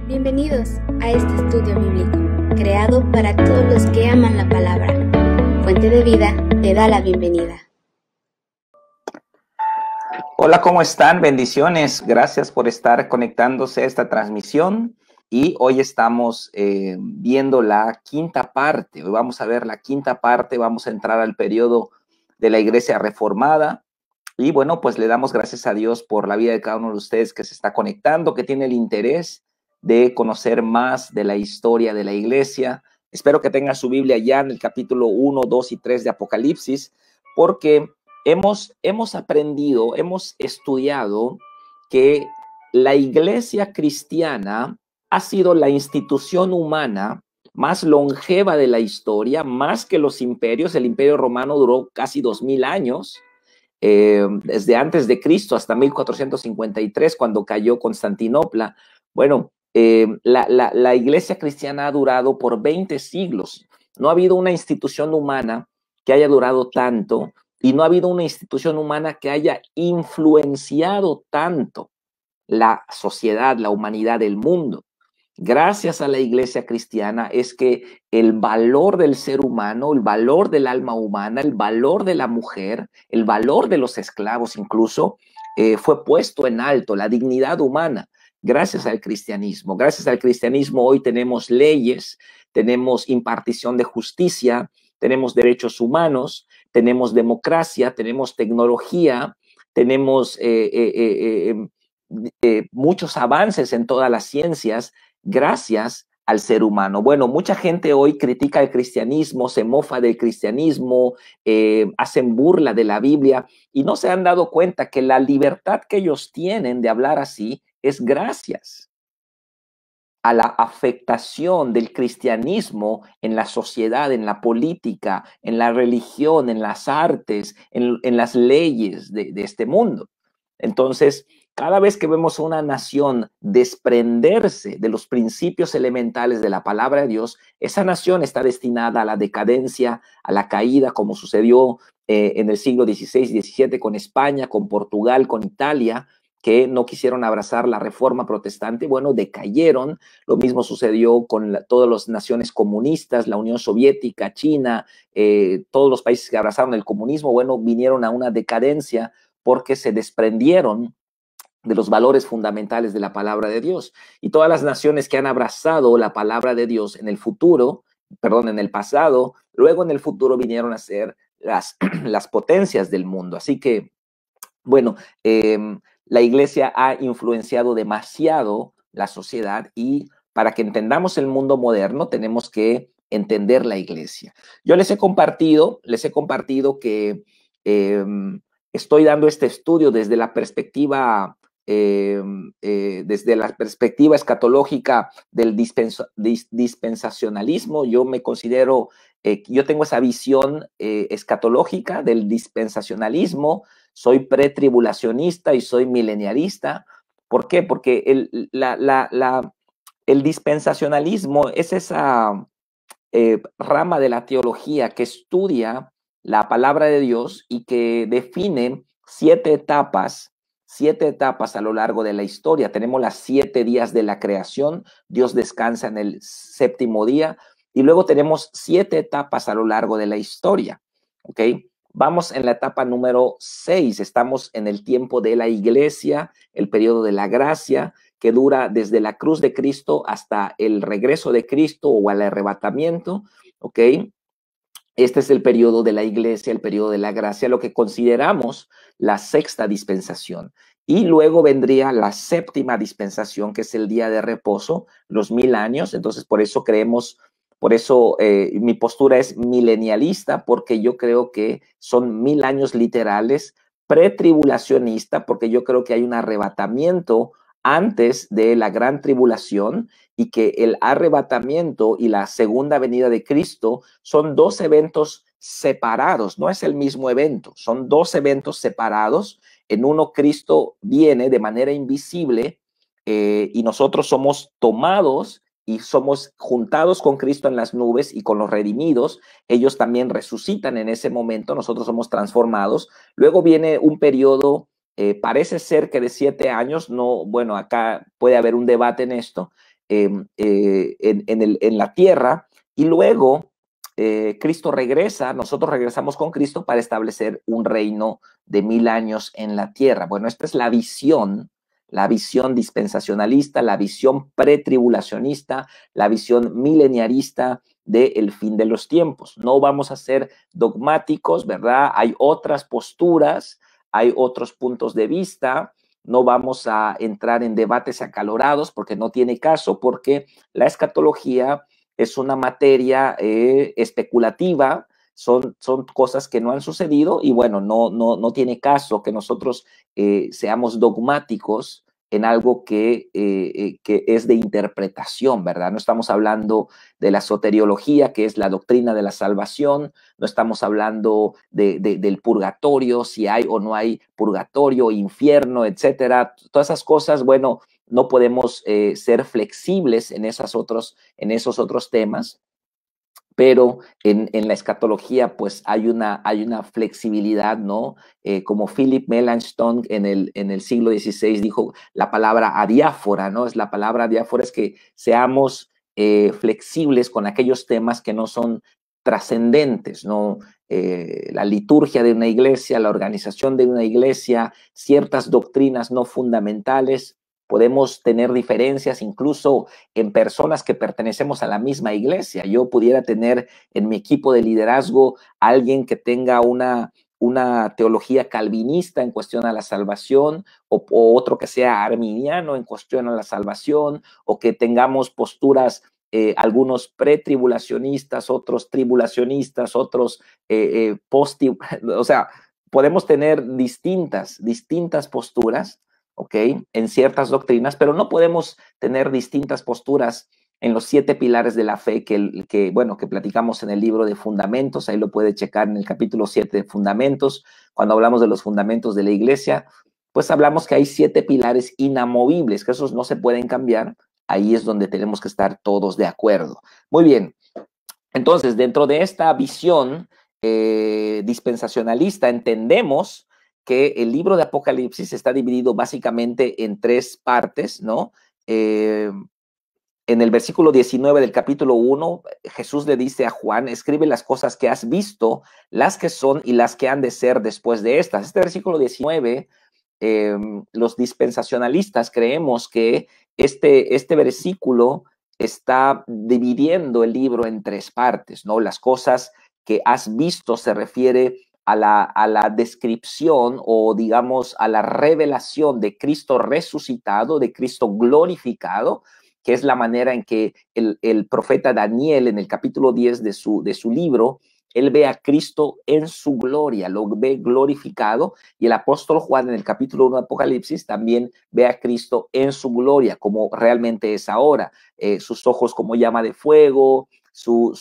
Bienvenidos a este estudio bíblico, creado para todos los que aman la palabra. Fuente de Vida te da la bienvenida. Hola, ¿cómo están? Bendiciones. Gracias por estar conectándose a esta transmisión. Y hoy estamos viendo la quinta parte. Hoy vamos a ver la quinta parte. Vamos a entrar al periodo de la Iglesia Reformada. Y bueno, pues le damos gracias a Dios por la vida de cada uno de ustedes que se está conectando, que tiene el interés de conocer más de la historia de la Iglesia. Espero que tengan su Biblia ya en el capítulo 1, 2 y 3 de Apocalipsis, porque hemos aprendido, hemos estudiado que la Iglesia cristiana ha sido la institución humana más longeva de la historia, más que los imperios. El Imperio Romano duró casi 2000 años, desde antes de Cristo hasta 1453, cuando cayó Constantinopla. Bueno, la Iglesia cristiana ha durado por 20 siglos. No ha habido una institución humana que haya durado tanto, y no ha habido una institución humana que haya influenciado tanto la sociedad, la humanidad, el mundo. Gracias a la Iglesia cristiana es que el valor del ser humano, el valor del alma humana, el valor de la mujer, el valor de los esclavos incluso, fue puesto en alto, la dignidad humana, gracias al cristianismo. Gracias al cristianismo hoy tenemos leyes, tenemos impartición de justicia, tenemos derechos humanos, tenemos democracia, tenemos tecnología, tenemos muchos avances en todas las ciencias gracias al ser humano. Bueno, mucha gente hoy critica el cristianismo, se mofa del cristianismo, hacen burla de la Biblia y no se han dado cuenta que la libertad que ellos tienen de hablar así es gracias a la afectación del cristianismo en la sociedad, en la política, en la religión, en las artes, en las leyes de este mundo. Entonces, cada vez que vemos a una nación desprenderse de los principios elementales de la palabra de Dios, esa nación está destinada a la decadencia, a la caída, como sucedió en el siglo XVI y XVII con España, con Portugal, con Italia, que no quisieron abrazar la reforma protestante. Bueno, decayeron. Lo mismo sucedió con todas las naciones comunistas, la Unión Soviética, China, todos los países que abrazaron el comunismo, bueno, vinieron a una decadencia porque se desprendieron de los valores fundamentales de la palabra de Dios. Y todas las naciones que han abrazado la palabra de Dios en el futuro, perdón, en el pasado, luego en el futuro vinieron a ser las potencias del mundo. Así que, bueno, la Iglesia ha influenciado demasiado la sociedad, y para que entendamos el mundo moderno tenemos que entender la Iglesia. Yo les he compartido que estoy dando este estudio desde la perspectiva escatológica del dispensacionalismo. Yo me considero, yo tengo esa visión escatológica del dispensacionalismo. Soy pretribulacionista y soy milenialista. ¿Por qué? Porque el dispensacionalismo es esa rama de la teología que estudia la palabra de Dios y que define 7 etapas a lo largo de la historia. Tenemos las 7 días de la creación, Dios descansa en el 7º día, y luego tenemos 7 etapas a lo largo de la historia, ¿ok? Vamos en la etapa número 6, estamos en el tiempo de la Iglesia, el periodo de la gracia, que dura desde la cruz de Cristo hasta el regreso de Cristo o al arrebatamiento, ¿ok? Este es el periodo de la Iglesia, el periodo de la gracia, lo que consideramos la 6ª dispensación. Y luego vendría la 7ª dispensación, que es el día de reposo, los 1000 años. Entonces, por eso mi postura es milenialista, porque yo creo que son 1000 años literales, pretribulacionista, porque yo creo que hay un arrebatamiento antes de la gran tribulación, y que el arrebatamiento y la segunda venida de Cristo son 2 eventos separados, no es el mismo evento, son 2 eventos separados. En uno Cristo viene de manera invisible y nosotros somos tomados y somos juntados con Cristo en las nubes, y con los redimidos, ellos también resucitan en ese momento, nosotros somos transformados. Luego viene un periodo parece ser que de 7 años, no, bueno, acá puede haber un debate en esto, en la tierra, y luego Cristo regresa, nosotros regresamos con Cristo para establecer un reino de 1000 años en la tierra. Bueno, esta es la visión dispensacionalista, la visión pretribulacionista, la visión mileniarista del fin de los tiempos. No vamos a ser dogmáticos, ¿verdad? Hay otras posturas, hay otros puntos de vista. No vamos a entrar en debates acalorados porque no tiene caso, porque la escatología es una materia especulativa, son cosas que no han sucedido y bueno, no tiene caso que nosotros seamos dogmáticos en algo que es de interpretación, ¿verdad? No estamos hablando de la soteriología, que es la doctrina de la salvación, no estamos hablando del purgatorio, si hay o no hay purgatorio, infierno, etcétera. Todas esas cosas, bueno, no podemos ser flexibles en esos otros temas, pero en la escatología pues hay una flexibilidad, ¿no? Como Philip Melanchthon en el siglo XVI dijo la palabra adiáfora, ¿no? La palabra adiáfora es que seamos flexibles con aquellos temas que no son trascendentes, ¿no? La liturgia de una iglesia, la organización de una iglesia, ciertas doctrinas no fundamentales. Podemos tener diferencias incluso en personas que pertenecemos a la misma iglesia. Yo pudiera tener en mi equipo de liderazgo a alguien que tenga una teología calvinista en cuestión a la salvación, o otro que sea arminiano en cuestión a la salvación, o que tengamos posturas, algunos pretribulacionistas, otros tribulacionistas, otros o sea, podemos tener distintas posturas, ¿ok? En ciertas doctrinas, pero no podemos tener distintas posturas en los 7 pilares de la fe que platicamos en el libro de Fundamentos. Ahí lo puede checar en el capítulo 7 de Fundamentos. Cuando hablamos de los fundamentos de la iglesia, pues hablamos que hay 7 pilares inamovibles, que esos no se pueden cambiar. Ahí es donde tenemos que estar todos de acuerdo. Muy bien. Entonces, dentro de esta visión dispensacionalista, entendemos que el libro de Apocalipsis está dividido básicamente en 3 partes, ¿no? En el versículo 19 del capítulo 1, Jesús le dice a Juan, escribe las cosas que has visto, las que son y las que han de ser después de estas. Este versículo 19, los dispensacionalistas creemos que este versículo está dividiendo el libro en 3 partes, ¿no? Las cosas que has visto se refiere a la descripción o digamos a la revelación de Cristo resucitado, de Cristo glorificado, que es la manera en que el profeta Daniel en el capítulo 10 de su libro, él ve a Cristo en su gloria, lo ve glorificado, y el apóstol Juan en el capítulo 1 de Apocalipsis también ve a Cristo en su gloria, como realmente es ahora, sus ojos como llama de fuego, su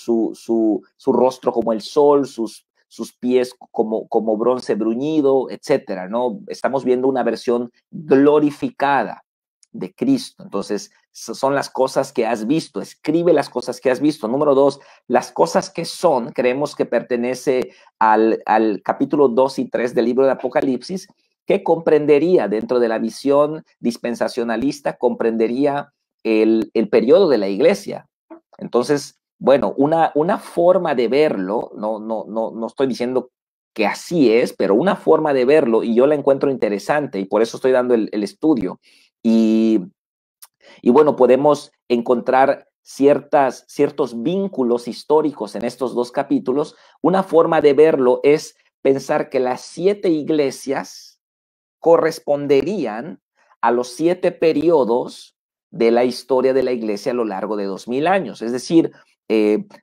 rostro como el sol, sus pies como bronce bruñido, etcétera, ¿no? Estamos viendo una versión glorificada de Cristo. Entonces, son las cosas que has visto. Escribe las cosas que has visto. Número 2, las cosas que son, creemos que pertenece al capítulo 2 y 3 del libro de Apocalipsis, que comprendería dentro de la visión dispensacionalista, comprendería el periodo de la iglesia. Entonces, bueno, una forma de verlo, no estoy diciendo que así es, pero una forma de verlo, y yo la encuentro interesante, y por eso estoy dando el estudio. Y bueno, podemos encontrar ciertos vínculos históricos en estos 2 capítulos. Una forma de verlo es pensar que las 7 iglesias corresponderían a los 7 periodos de la historia de la iglesia a lo largo de 2000 años. Es decir,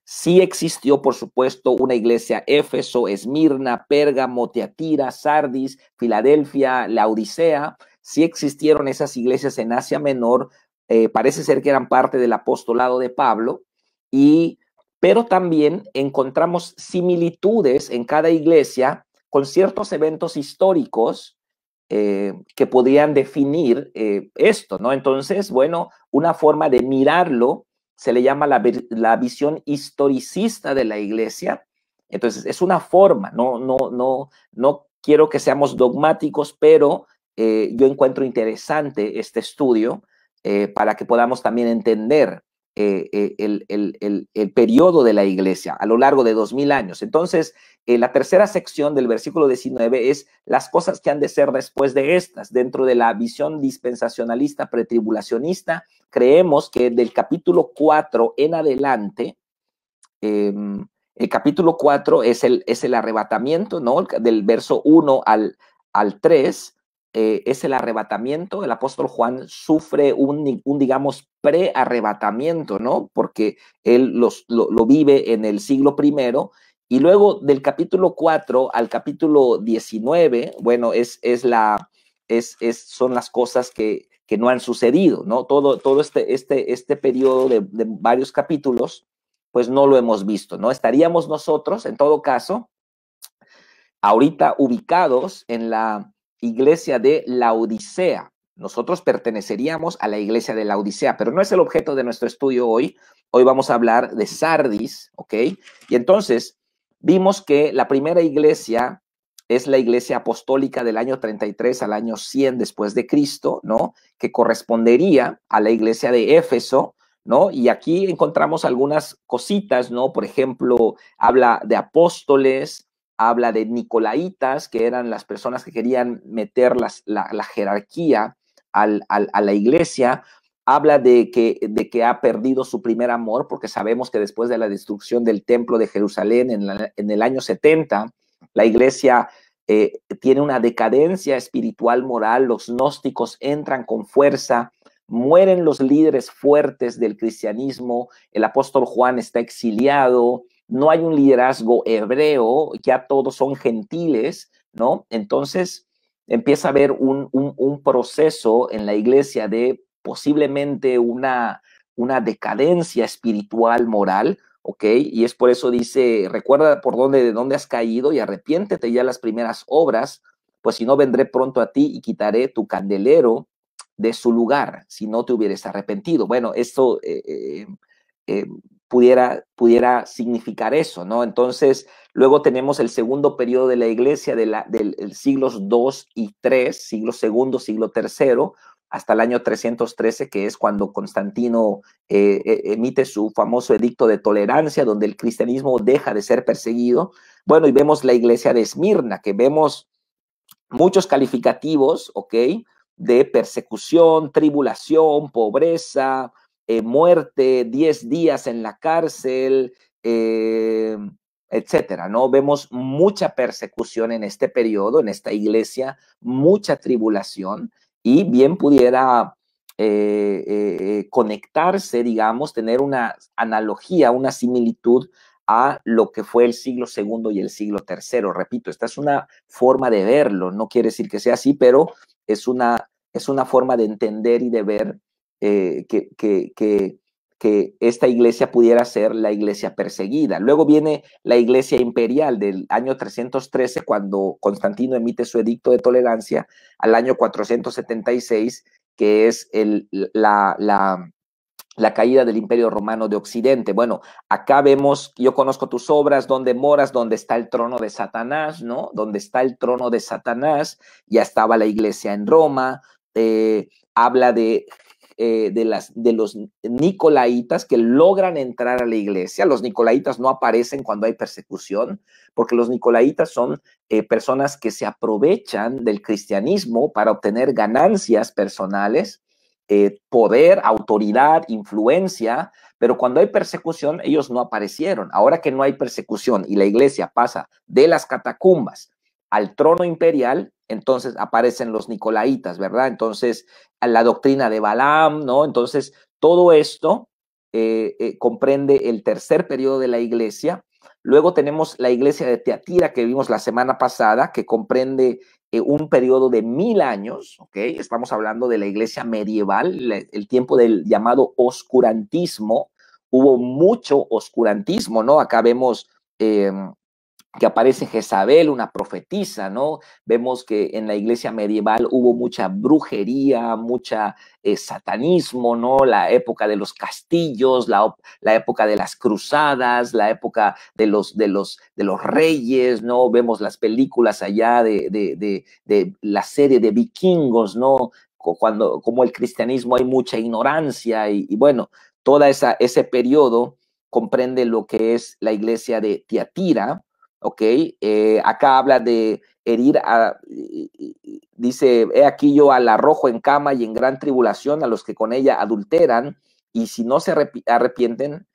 sí existió, por supuesto, una iglesia Éfeso, Esmirna, Pérgamo, Tiatira, Sardis, Filadelfia, Laodicea. Sí existieron esas iglesias en Asia Menor, parece ser que eran parte del apostolado de Pablo, pero también encontramos similitudes en cada iglesia con ciertos eventos históricos que podrían definir esto, ¿no? Entonces, bueno, una forma de mirarlo se le llama la visión historicista de la iglesia. Entonces, es una forma, no quiero que seamos dogmáticos, pero yo encuentro interesante este estudio para que podamos también entender el periodo de la iglesia a lo largo de 2000 años. Entonces, la tercera sección del versículo 19 es las cosas que han de ser después de estas. Dentro de la visión dispensacionalista pretribulacionista, creemos que del capítulo 4 en adelante, el capítulo 4 es el arrebatamiento, ¿no? Del verso 1 al 3, es el arrebatamiento. El apóstol Juan sufre digamos, pre-arrebatamiento, ¿no? Porque él lo vive en el siglo I. Y luego del capítulo 4 al capítulo 19, bueno, son las cosas que no han sucedido, ¿no? Todo este periodo de varios capítulos, pues no lo hemos visto, ¿no? Estaríamos nosotros, en todo caso, ahorita ubicados en la iglesia de Laodicea. Nosotros perteneceríamos a la iglesia de Laodicea, pero no es el objeto de nuestro estudio hoy. Hoy vamos a hablar de Sardis, ¿ok? Y entonces vimos que la primera iglesia es la iglesia apostólica del año 33 al año 100 después de Cristo, ¿no? Que correspondería a la iglesia de Éfeso, ¿no? Y aquí encontramos algunas cositas, ¿no? Por ejemplo, habla de apóstoles, habla de nicolaitas, que eran las personas que querían meter la jerarquía a la iglesia. Habla de que ha perdido su primer amor, porque sabemos que después de la destrucción del templo de Jerusalén en el año 70, la iglesia tiene una decadencia espiritual, moral. Los gnósticos entran con fuerza, mueren los líderes fuertes del cristianismo, el apóstol Juan está exiliado, no hay un liderazgo hebreo, ya todos son gentiles, ¿no? Entonces empieza a haber un proceso en la iglesia de posiblemente una decadencia espiritual, moral, ¿ok? Y es por eso dice, recuerda de dónde has caído y arrepiéntete ya las primeras obras, pues si no vendré pronto a ti y quitaré tu candelero de su lugar, si no te hubieras arrepentido. Bueno, esto pudiera significar eso, ¿no? Entonces, luego tenemos el segundo periodo de la iglesia del siglos II y III, siglo II, siglo III, hasta el año 313, que es cuando Constantino emite su famoso edicto de tolerancia, donde el cristianismo deja de ser perseguido. Bueno, y vemos la iglesia de Esmirna, que vemos muchos calificativos, ¿ok? De persecución, tribulación, pobreza, muerte, 10 días en la cárcel, etcétera, ¿no? Vemos mucha persecución en este periodo, en esta iglesia, mucha tribulación, y bien pudiera conectarse, digamos, tener una analogía, una similitud a lo que fue el siglo II y el siglo III. Repito, esta es una forma de verlo, no quiere decir que sea así, pero es una forma de entender y de ver que esta iglesia pudiera ser la iglesia perseguida. Luego viene la iglesia imperial del año 313, cuando Constantino emite su edicto de tolerancia, al año 476, que es la caída del Imperio Romano de Occidente. Bueno, acá vemos, yo conozco tus obras, donde moras, donde está el trono de Satanás, ¿no? Donde está el trono de Satanás, ya estaba la iglesia en Roma, habla de los nicolaitas que logran entrar a la iglesia. Los nicolaitas no aparecen cuando hay persecución, porque los nicolaitas son personas que se aprovechan del cristianismo para obtener ganancias personales, poder, autoridad, influencia, pero cuando hay persecución, ellos no aparecieron. Ahora que no hay persecución y la iglesia pasa de las catacumbas al trono imperial, entonces aparecen los nicolaitas, ¿verdad? Entonces, a la doctrina de Balaam, ¿no? Entonces, todo esto comprende el tercer periodo de la iglesia. Luego tenemos la iglesia de Teatira, que vimos la semana pasada, que comprende un periodo de 1000 años, ¿ok? Estamos hablando de la iglesia medieval, el tiempo del llamado oscurantismo. Hubo mucho oscurantismo, ¿no? Acá vemos que aparece Jezabel, una profetisa, ¿no? Vemos que en la iglesia medieval hubo mucha brujería, mucha satanismo, ¿no? La época de los castillos, la época de las cruzadas, la época de los reyes, ¿no? Vemos las películas allá de la serie de vikingos, ¿no? Cuando, como el cristianismo hay mucha ignorancia y bueno, toda ese periodo comprende lo que es la iglesia de Tiatira. Ok, acá habla de herir dice, he aquí yo la arrojo en cama y en gran tribulación a los que con ella adulteran, y si no se arrepienten,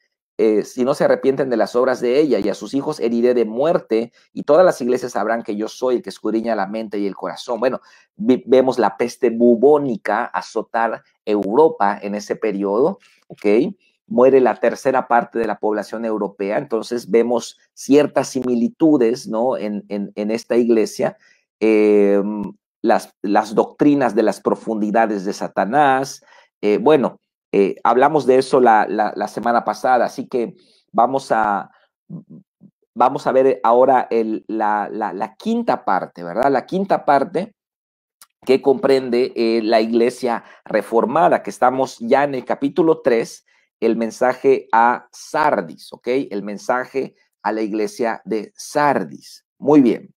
si no se arrepienten de las obras de ella, y a sus hijos heriré de muerte, y todas las iglesias sabrán que yo soy el que escudriña la mente y el corazón. Bueno, vemos la peste bubónica azotar Europa en ese periodo, ok. Muere la tercera parte de la población europea, entonces vemos ciertas similitudes, ¿no? en esta iglesia, las doctrinas de las profundidades de Satanás, bueno, hablamos de eso la semana pasada, así que vamos a ver ahora la quinta parte, ¿verdad? La quinta parte que comprende la iglesia reformada, que estamos ya en el capítulo 3, el mensaje a Sardis, ¿ok? El mensaje a la iglesia de Sardis. Muy bien.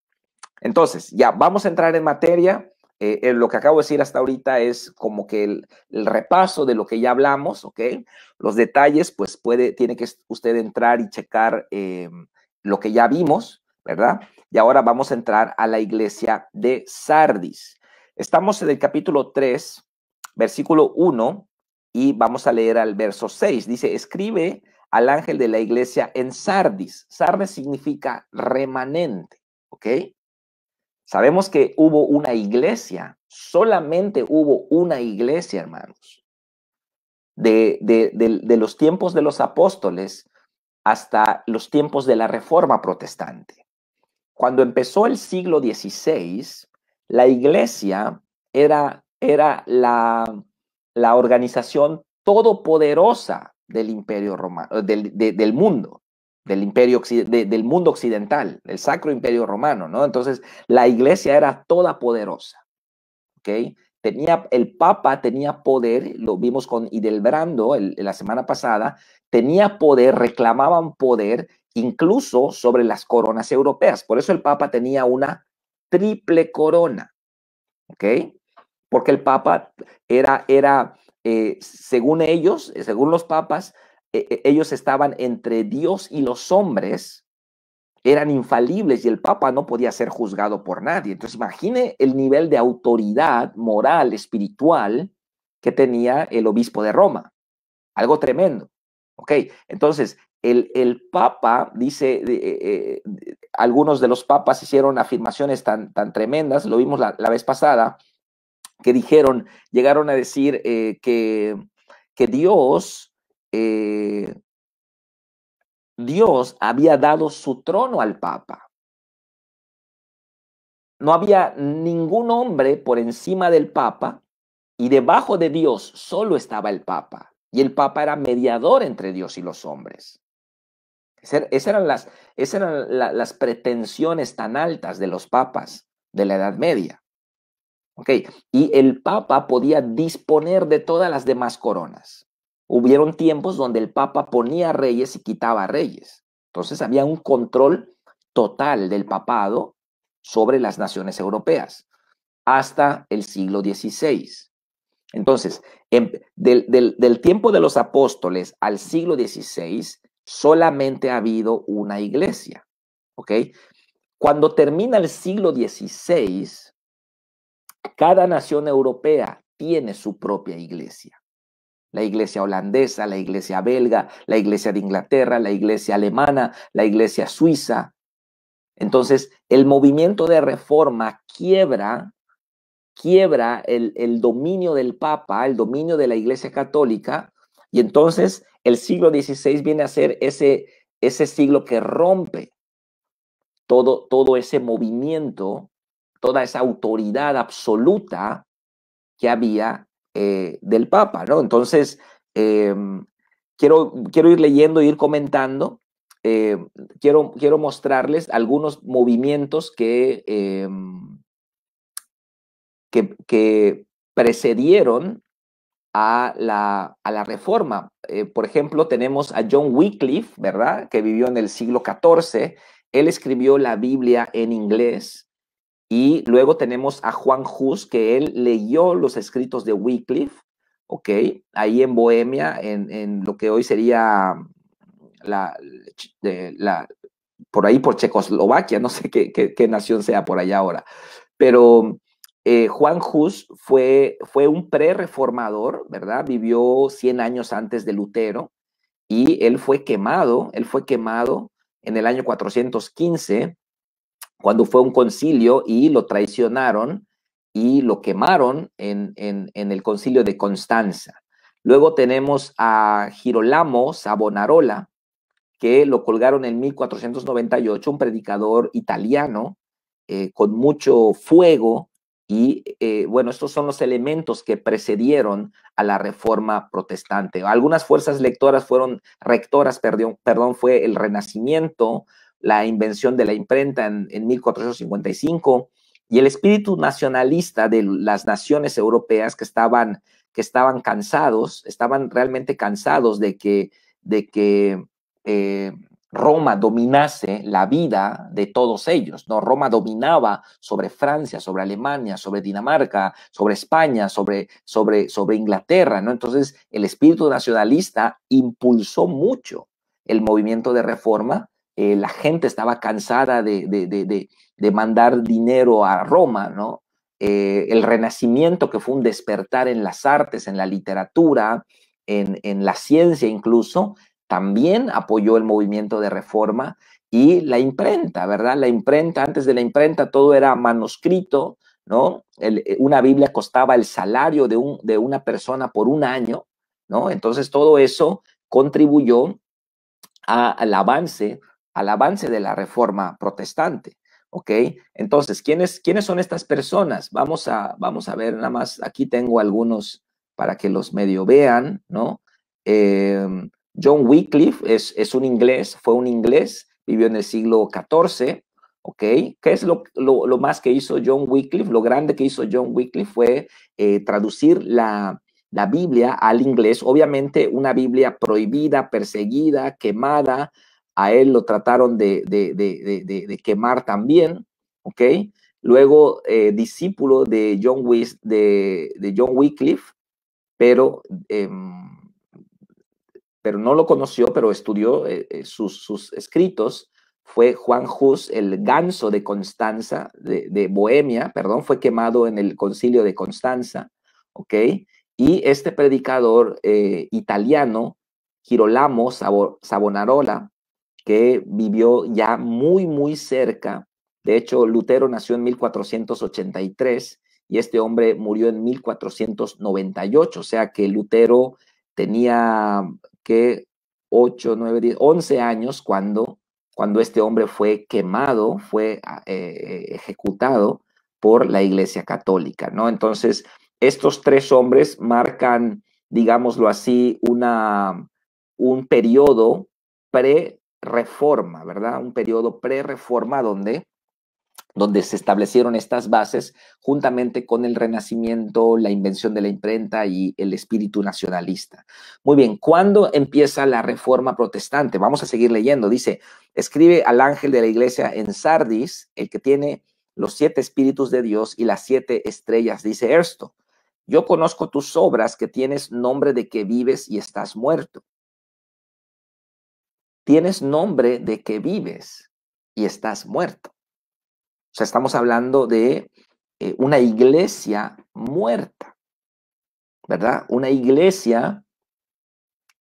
Entonces, ya vamos a entrar en materia. Lo que acabo de decir hasta ahorita es como que el repaso de lo que ya hablamos, ¿ok? Los detalles, pues tiene que usted entrar y checar lo que ya vimos, ¿verdad? Y ahora vamos a entrar a la iglesia de Sardis. Estamos en el capítulo 3, versículo 1, y vamos a leer al verso 6. Dice, escribe al ángel de la iglesia en Sardis. Sardis significa remanente, ¿ok? Sabemos que hubo una iglesia, solamente hubo una iglesia, hermanos, de los tiempos de los apóstoles hasta los tiempos de la Reforma Protestante. Cuando empezó el siglo XVI, la iglesia era la organización todopoderosa del imperio romano, del mundo, del imperio, del mundo occidental, el Sacro Imperio Romano, ¿no? Entonces, la iglesia era toda poderosa, ¿ok? El Papa tenía poder, lo vimos con Hildebrando la semana pasada, tenía poder, reclamaban poder incluso sobre las coronas europeas. Por eso el Papa tenía una triple corona, ¿ok? Porque el Papa según ellos, según los papas, ellos estaban entre Dios y los hombres, eran infalibles y el Papa no podía ser juzgado por nadie. Entonces, imagine el nivel de autoridad moral, espiritual que tenía el obispo de Roma. Algo tremendo. Ok, entonces, el Papa dice, algunos de los papas hicieron afirmaciones tan tremendas, lo vimos la vez pasada, que llegaron a decir que Dios había dado su trono al Papa. No había ningún hombre por encima del Papa y debajo de Dios solo estaba el Papa. Y el Papa era mediador entre Dios y los hombres. Esas eran las pretensiones tan altas de los papas de la Edad Media. Okay. Y el Papa podía disponer de todas las demás coronas. Hubieron tiempos donde el Papa ponía reyes y quitaba reyes. Entonces había un control total del papado sobre las naciones europeas hasta el siglo XVI. Entonces, del tiempo de los apóstoles al siglo XVI, solamente ha habido una iglesia. ¿Ok? Cuando termina el siglo XVI, cada nación europea tiene su propia iglesia. La iglesia holandesa, la iglesia belga, la iglesia de Inglaterra, la iglesia alemana, la iglesia suiza. Entonces, el movimiento de reforma quiebra el dominio del Papa, el dominio de la Iglesia Católica, y entonces el siglo XVI viene a ser ese siglo que rompe todo ese movimiento, toda esa autoridad absoluta que había del Papa, ¿no? Entonces, quiero ir leyendo, ir comentando. quiero mostrarles algunos movimientos que precedieron a la Reforma. Por ejemplo, tenemos a John Wycliffe, ¿verdad? Que vivió en el siglo XIV. Él escribió la Biblia en inglés. Y luego tenemos a Juan Hus, que él leyó los escritos de Wycliffe, ¿ok? Ahí en Bohemia, en lo que hoy sería por ahí por Checoslovaquia, no sé qué nación sea por allá ahora. Pero Juan Hus fue un pre-reformador, ¿verdad? Vivió 100 años antes de Lutero y él fue quemado en el año 415 cuando fue un concilio y lo traicionaron y lo quemaron en el concilio de Constanza. Luego tenemos a Girolamo Savonarola, que lo colgaron en 1498, un predicador italiano con mucho fuego. Y bueno, estos son los elementos que precedieron a la Reforma Protestante. Algunas fuerzas rectoras, fue el Renacimiento, la invención de la imprenta en 1455 y el espíritu nacionalista de las naciones europeas que estaban cansados, estaban realmente cansados de que Roma dominase la vida de todos ellos, ¿no? Roma dominaba sobre Francia, sobre Alemania, sobre Dinamarca, sobre España, sobre Inglaterra, ¿no? Entonces, el espíritu nacionalista impulsó mucho el movimiento de reforma. La gente estaba cansada de mandar dinero a Roma, ¿no? El Renacimiento, que fue un despertar en las artes, en la literatura, en la ciencia incluso, también apoyó el movimiento de reforma. Y la imprenta, ¿verdad? La imprenta, antes de la imprenta todo era manuscrito, ¿no? Una Biblia costaba el salario de una persona por un año, ¿no? Entonces todo eso contribuyó al avance de la Reforma Protestante, ¿ok? Entonces, ¿quiénes son estas personas? Vamos a ver, nada más, aquí tengo algunos para que los medio vean, ¿no? John Wycliffe fue un inglés, vivió en el siglo XIV, ¿ok? ¿Qué es lo más que hizo John Wycliffe? Lo grande que hizo John Wycliffe fue traducir la Biblia al inglés, obviamente una Biblia prohibida, perseguida, quemada. A él lo trataron de quemar también, ¿ok? Luego, discípulo de John Wycliffe, pero no lo conoció, pero estudió sus escritos. Fue Juan Hus, el ganso de Constanza, de Bohemia, perdón, fue quemado en el concilio de Constanza, ¿ok? Y este predicador italiano, Girolamo Savonarola, que vivió ya muy, muy cerca. De hecho, Lutero nació en 1483 y este hombre murió en 1498, o sea que Lutero tenía que 8, 9, 10, 11 años cuando este hombre fue quemado, fue ejecutado por la Iglesia Católica, ¿no? Entonces, estos tres hombres marcan, digámoslo así, un periodo pre-reforma, ¿verdad? Un periodo pre-reforma donde se establecieron estas bases juntamente con el Renacimiento, la invención de la imprenta y el espíritu nacionalista. Muy bien, ¿cuándo empieza la Reforma Protestante? Vamos a seguir leyendo. Dice, escribe al ángel de la iglesia en Sardis, el que tiene los 7 espíritus de Dios y las 7 estrellas. Dice esto, yo conozco tus obras, que tienes nombre de que vives y estás muerto. Tienes nombre de que vives y estás muerto. O sea, estamos hablando de una iglesia muerta, ¿verdad? Una iglesia,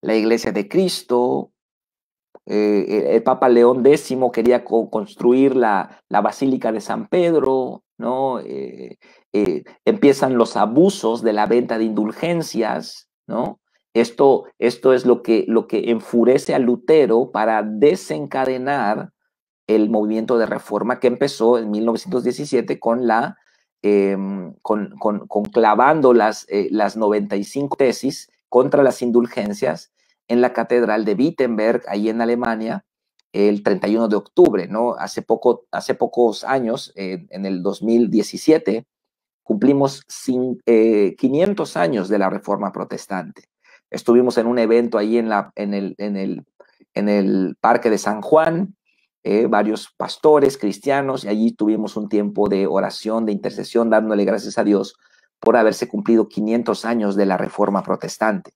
la iglesia de Cristo. El Papa León X quería construir la Basílica de San Pedro, ¿no? Empiezan los abusos de la venta de indulgencias, ¿no? Esto es lo que enfurece a Lutero para desencadenar el movimiento de reforma que empezó en 1917 con clavando las 95 tesis contra las indulgencias en la catedral de Wittenberg, ahí en Alemania, el 31 de octubre, ¿no? Hace pocos años, en el 2017, cumplimos 500 años de la Reforma Protestante. Estuvimos en un evento ahí en el Parque de San Juan, varios pastores cristianos, y allí tuvimos un tiempo de oración, de intercesión, dándole gracias a Dios por haberse cumplido 500 años de la Reforma Protestante.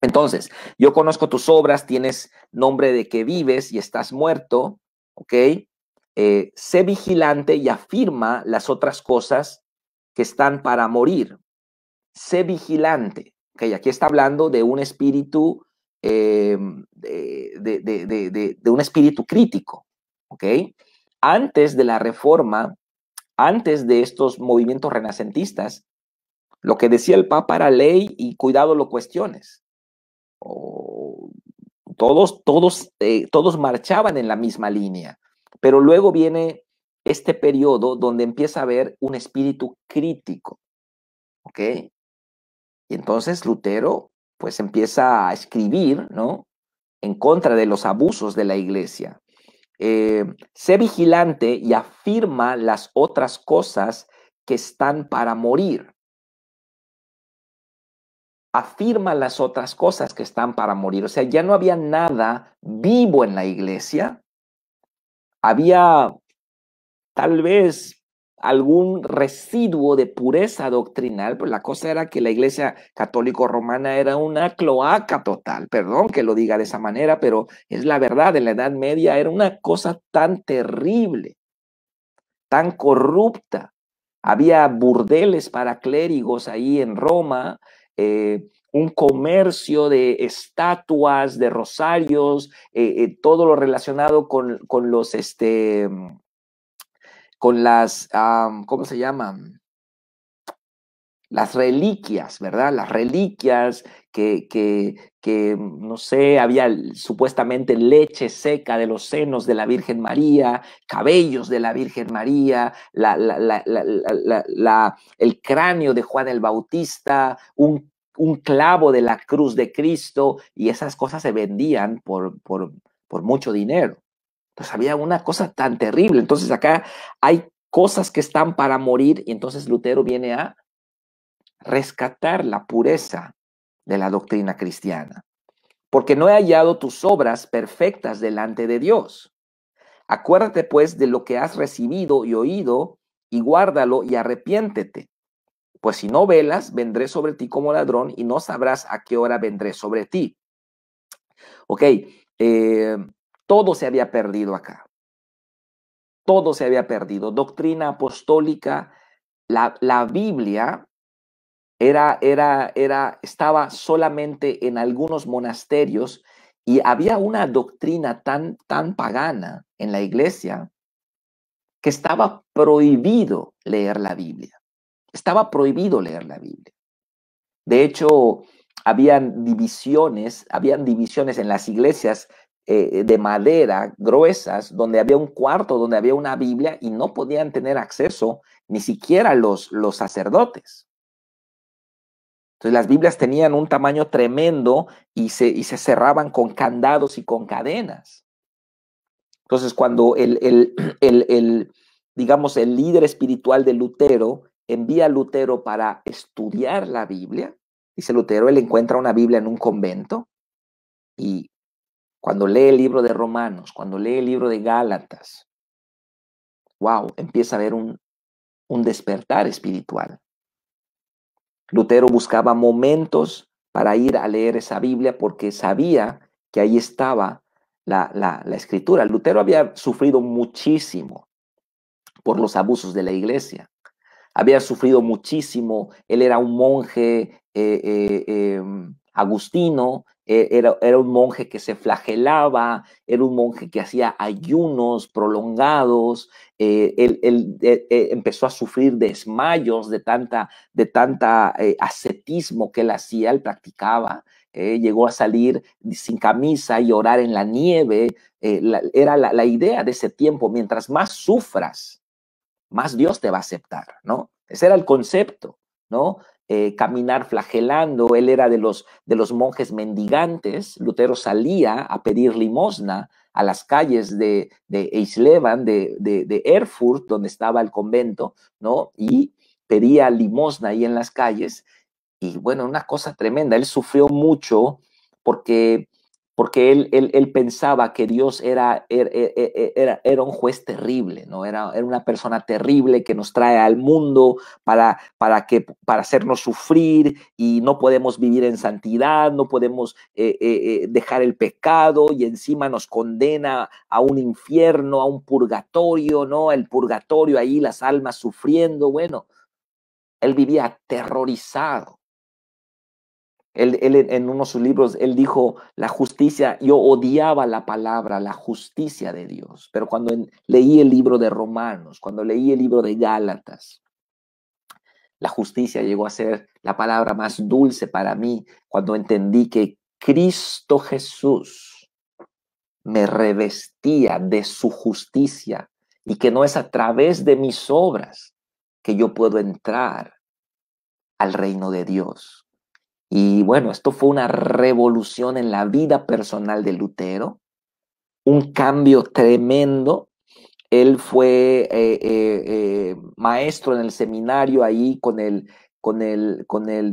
Entonces, yo conozco tus obras, tienes nombre de que vives y estás muerto, ¿ok? Sé vigilante y afirma las otras cosas que están para morir. Sé vigilante, ¿ok? Aquí está hablando de un espíritu, de un espíritu crítico, ¿ok? Antes de la Reforma, antes de estos movimientos renacentistas, lo que decía el Papa era ley y cuidado lo cuestiones. Todos marchaban en la misma línea, pero luego viene este periodo donde empieza a haber un espíritu crítico, ¿ok? Y entonces Lutero pues empieza a escribir, ¿no?, en contra de los abusos de la iglesia. Sé vigilante y afirma las otras cosas que están para morir. Afirma las otras cosas que están para morir. O sea, ya no había nada vivo en la iglesia. Había tal vez algún residuo de pureza doctrinal, pero la cosa era que la iglesia católico romana era una cloaca total. Perdón que lo diga de esa manera, pero es la verdad. En la Edad Media era una cosa tan terrible, tan corrupta. Había burdeles para clérigos ahí en Roma, un comercio de estatuas, de rosarios, todo lo relacionado con las, ¿cómo se llaman? Las reliquias, ¿verdad? Las reliquias que no sé, había supuestamente leche seca de los senos de la Virgen María, cabellos de la Virgen María, el cráneo de Juan el Bautista, un clavo de la cruz de Cristo, y esas cosas se vendían por mucho dinero. Entonces había una cosa tan terrible. Entonces acá hay cosas que están para morir, y entonces Lutero viene a rescatar la pureza de la doctrina cristiana. Porque no he hallado tus obras perfectas delante de Dios. Acuérdate pues de lo que has recibido y oído, y guárdalo y arrepiéntete. Pues si no velas, vendré sobre ti como ladrón, y no sabrás a qué hora vendré sobre ti. Ok, todo se había perdido acá. Todo se había perdido. Doctrina apostólica, la Biblia estaba solamente en algunos monasterios, y había una doctrina tan pagana en la iglesia que estaba prohibido leer la Biblia. Estaba prohibido leer la Biblia. De hecho, habían divisiones en las iglesias de madera gruesas, donde había un cuarto donde había una Biblia, y no podían tener acceso ni siquiera los sacerdotes. Entonces las Biblias tenían un tamaño tremendo y se cerraban con candados y con cadenas. Entonces cuando digamos, el líder espiritual de Lutero envía a Lutero para estudiar la Biblia, dice Lutero, él encuentra una Biblia en un convento, y cuando lee el libro de Romanos, cuando lee el libro de Gálatas, wow, empieza a haber un despertar espiritual. Lutero buscaba momentos para ir a leer esa Biblia porque sabía que ahí estaba la escritura. Lutero había sufrido muchísimo por los abusos de la iglesia. Había sufrido muchísimo. Él era un monje agustino, era un monje que se flagelaba, era un monje que hacía ayunos prolongados. Él empezó a sufrir desmayos de tanta ascetismo que él hacía, él practicaba. Llegó a salir sin camisa y orar en la nieve. Era la idea de ese tiempo: mientras más sufras, más Dios te va a aceptar, ¿no? Ese era el concepto, ¿no? caminar flagelando, él era de los monjes mendigantes. Lutero salía a pedir limosna a las calles de Eisleben, de Erfurt, donde estaba el convento, ¿no? Y pedía limosna ahí en las calles. Y bueno, una cosa tremenda, él sufrió mucho porque él pensaba que Dios era un juez terrible, ¿no? Era una persona terrible que nos trae al mundo para hacernos sufrir, y no podemos vivir en santidad, no podemos dejar el pecado, y encima nos condena a un infierno, a un purgatorio, ¿no? El purgatorio, ahí las almas sufriendo. Bueno, él vivía aterrorizado. Él en uno de sus libros, él dijo, la justicia, yo odiaba la palabra, la justicia de Dios, pero cuando leí el libro de Romanos, cuando leí el libro de Gálatas, la justicia llegó a ser la palabra más dulce para mí, cuando entendí que Cristo Jesús me revestía de su justicia, y que no es a través de mis obras que yo puedo entrar al reino de Dios. Y bueno, esto fue una revolución en la vida personal de Lutero, un cambio tremendo. Él fue maestro en el seminario ahí con el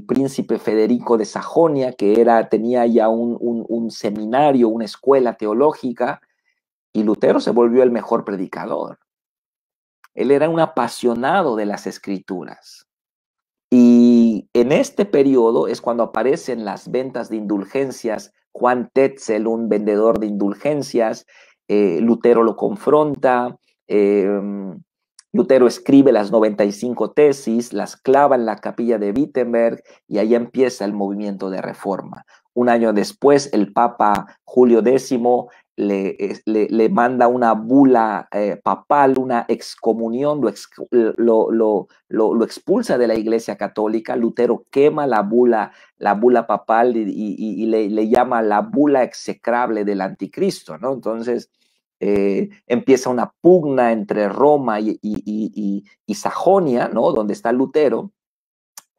príncipe Federico de Sajonia, que tenía ya un seminario, una escuela teológica, y Lutero se volvió el mejor predicador. Él era un apasionado de las escrituras. Y en este periodo es cuando aparecen las ventas de indulgencias. Juan Tetzel, un vendedor de indulgencias, Lutero lo confronta, Lutero escribe las 95 tesis, las clava en la capilla de Wittenberg, y ahí empieza el movimiento de reforma. Un año después, el Papa Julio X le manda una bula papal, una excomunión, lo expulsa de la Iglesia Católica. Lutero quema la bula papal y le llama la bula execrable del anticristo, ¿no? Entonces empieza una pugna entre Roma y Sajonia, ¿no? Donde está Lutero,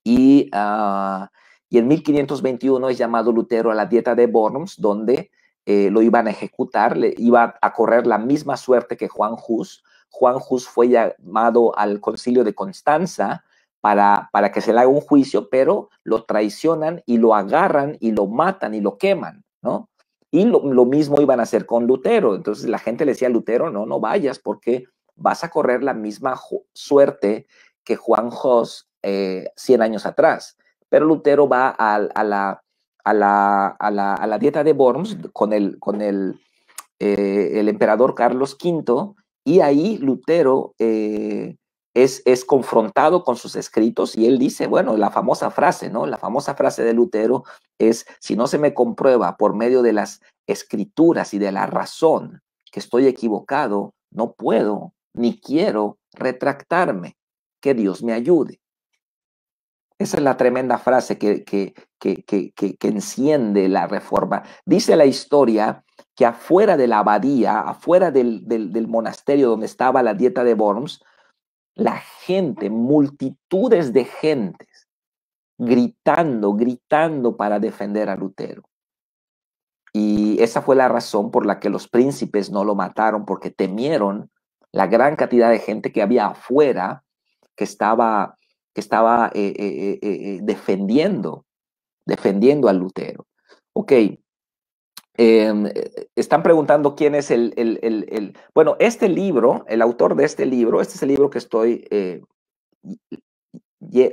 y en 1521 es llamado Lutero a la Dieta de Worms, donde lo iban a ejecutar, le iba a correr la misma suerte que Juan Hus. Juan Hus fue llamado al concilio de Constanza para que se le haga un juicio, pero lo traicionan y lo agarran y lo matan y lo queman, ¿no? Y lo mismo iban a hacer con Lutero. Entonces la gente le decía a Lutero, no vayas, porque vas a correr la misma suerte que Juan Hus 100 años atrás. Pero Lutero va a la Dieta de Worms con el emperador Carlos V, y ahí Lutero es confrontado con sus escritos, y él dice, bueno, la famosa frase, ¿no? La famosa frase de Lutero es, si no se me comprueba por medio de las escrituras y de la razón que estoy equivocado, no puedo ni quiero retractarme. Que Dios me ayude. Esa es la tremenda frase que enciende la reforma. Dice la historia que afuera de la abadía, afuera del monasterio donde estaba la Dieta de Worms, la gente, multitudes de gentes, gritando para defender a Lutero. Y esa fue la razón por la que los príncipes no lo mataron, porque temieron la gran cantidad de gente que había afuera, que estaba defendiendo a Lutero. Ok, están preguntando quién es bueno, este libro, el autor de este libro, este es el libro que estoy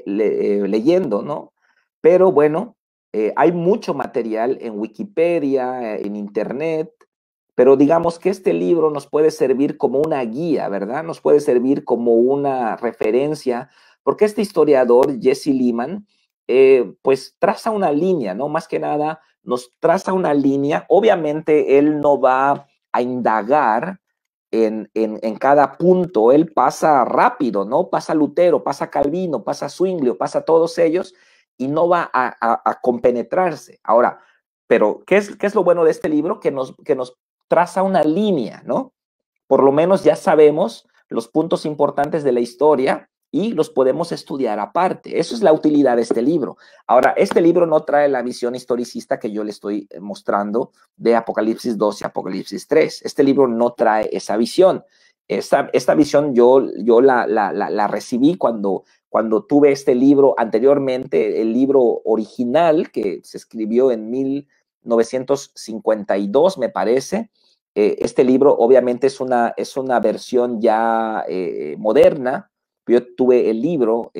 leyendo, ¿no? Pero bueno, hay mucho material en Wikipedia, en Internet, pero digamos que este libro nos puede servir como una guía, ¿verdad? Nos puede servir como una referencia, porque este historiador, Jesse Lehman, pues traza una línea, ¿no? Más que nada, nos traza una línea. Obviamente, él no va a indagar en cada punto, él pasa rápido, ¿no? Pasa Lutero, pasa Calvino, pasa Zwinglio, pasa todos ellos, y no va a compenetrarse. Ahora, pero ¿qué es lo bueno de este libro? Que nos traza una línea, ¿no? Por lo menos ya sabemos los puntos importantes de la historia, y los podemos estudiar aparte. Eso es la utilidad de este libro. Ahora, este libro no trae la visión historicista que yo le estoy mostrando de Apocalipsis 2 y Apocalipsis 3. Este libro no trae esa visión. Esta visión yo la recibí cuando tuve este libro anteriormente, el libro original que se escribió en 1952, me parece. Este libro obviamente es una versión ya moderna. Yo tuve el libro,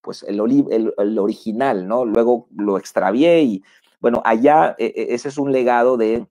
pues el original, ¿no? Luego lo extravié y, bueno, allá ese es un legado de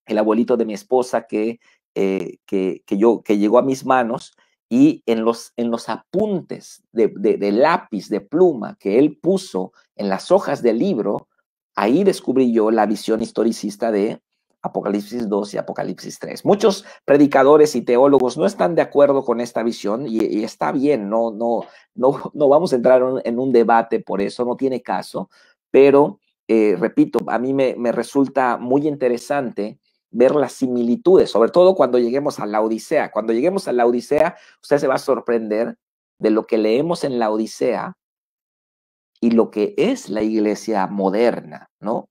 el abuelito de mi esposa que llegó a mis manos, y en los apuntes de lápiz, de pluma que él puso en las hojas del libro, ahí descubrí yo la visión historicista de Apocalipsis 2 y Apocalipsis 3. Muchos predicadores y teólogos no están de acuerdo con esta visión y está bien, no vamos a entrar en un debate por eso, no tiene caso, pero repito, a mí me resulta muy interesante ver las similitudes, sobre todo cuando lleguemos a la Odisea. Cuando lleguemos a la Odisea, usted se va a sorprender de lo que leemos en la Odisea y lo que es la iglesia moderna, ¿no?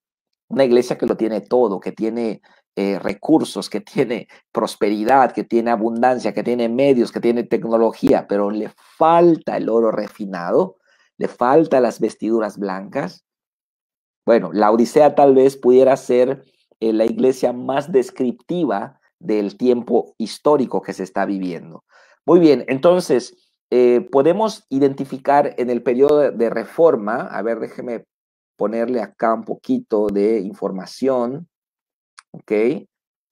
Una iglesia que lo tiene todo, que tiene recursos, que tiene prosperidad, que tiene abundancia, que tiene medios, que tiene tecnología, pero le falta el oro refinado, le falta las vestiduras blancas. Bueno, la Odisea tal vez pudiera ser la iglesia más descriptiva del tiempo histórico que se está viviendo. Muy bien, entonces podemos identificar en el periodo de reforma, a ver, déjeme ponerle acá un poquito de información, ¿ok?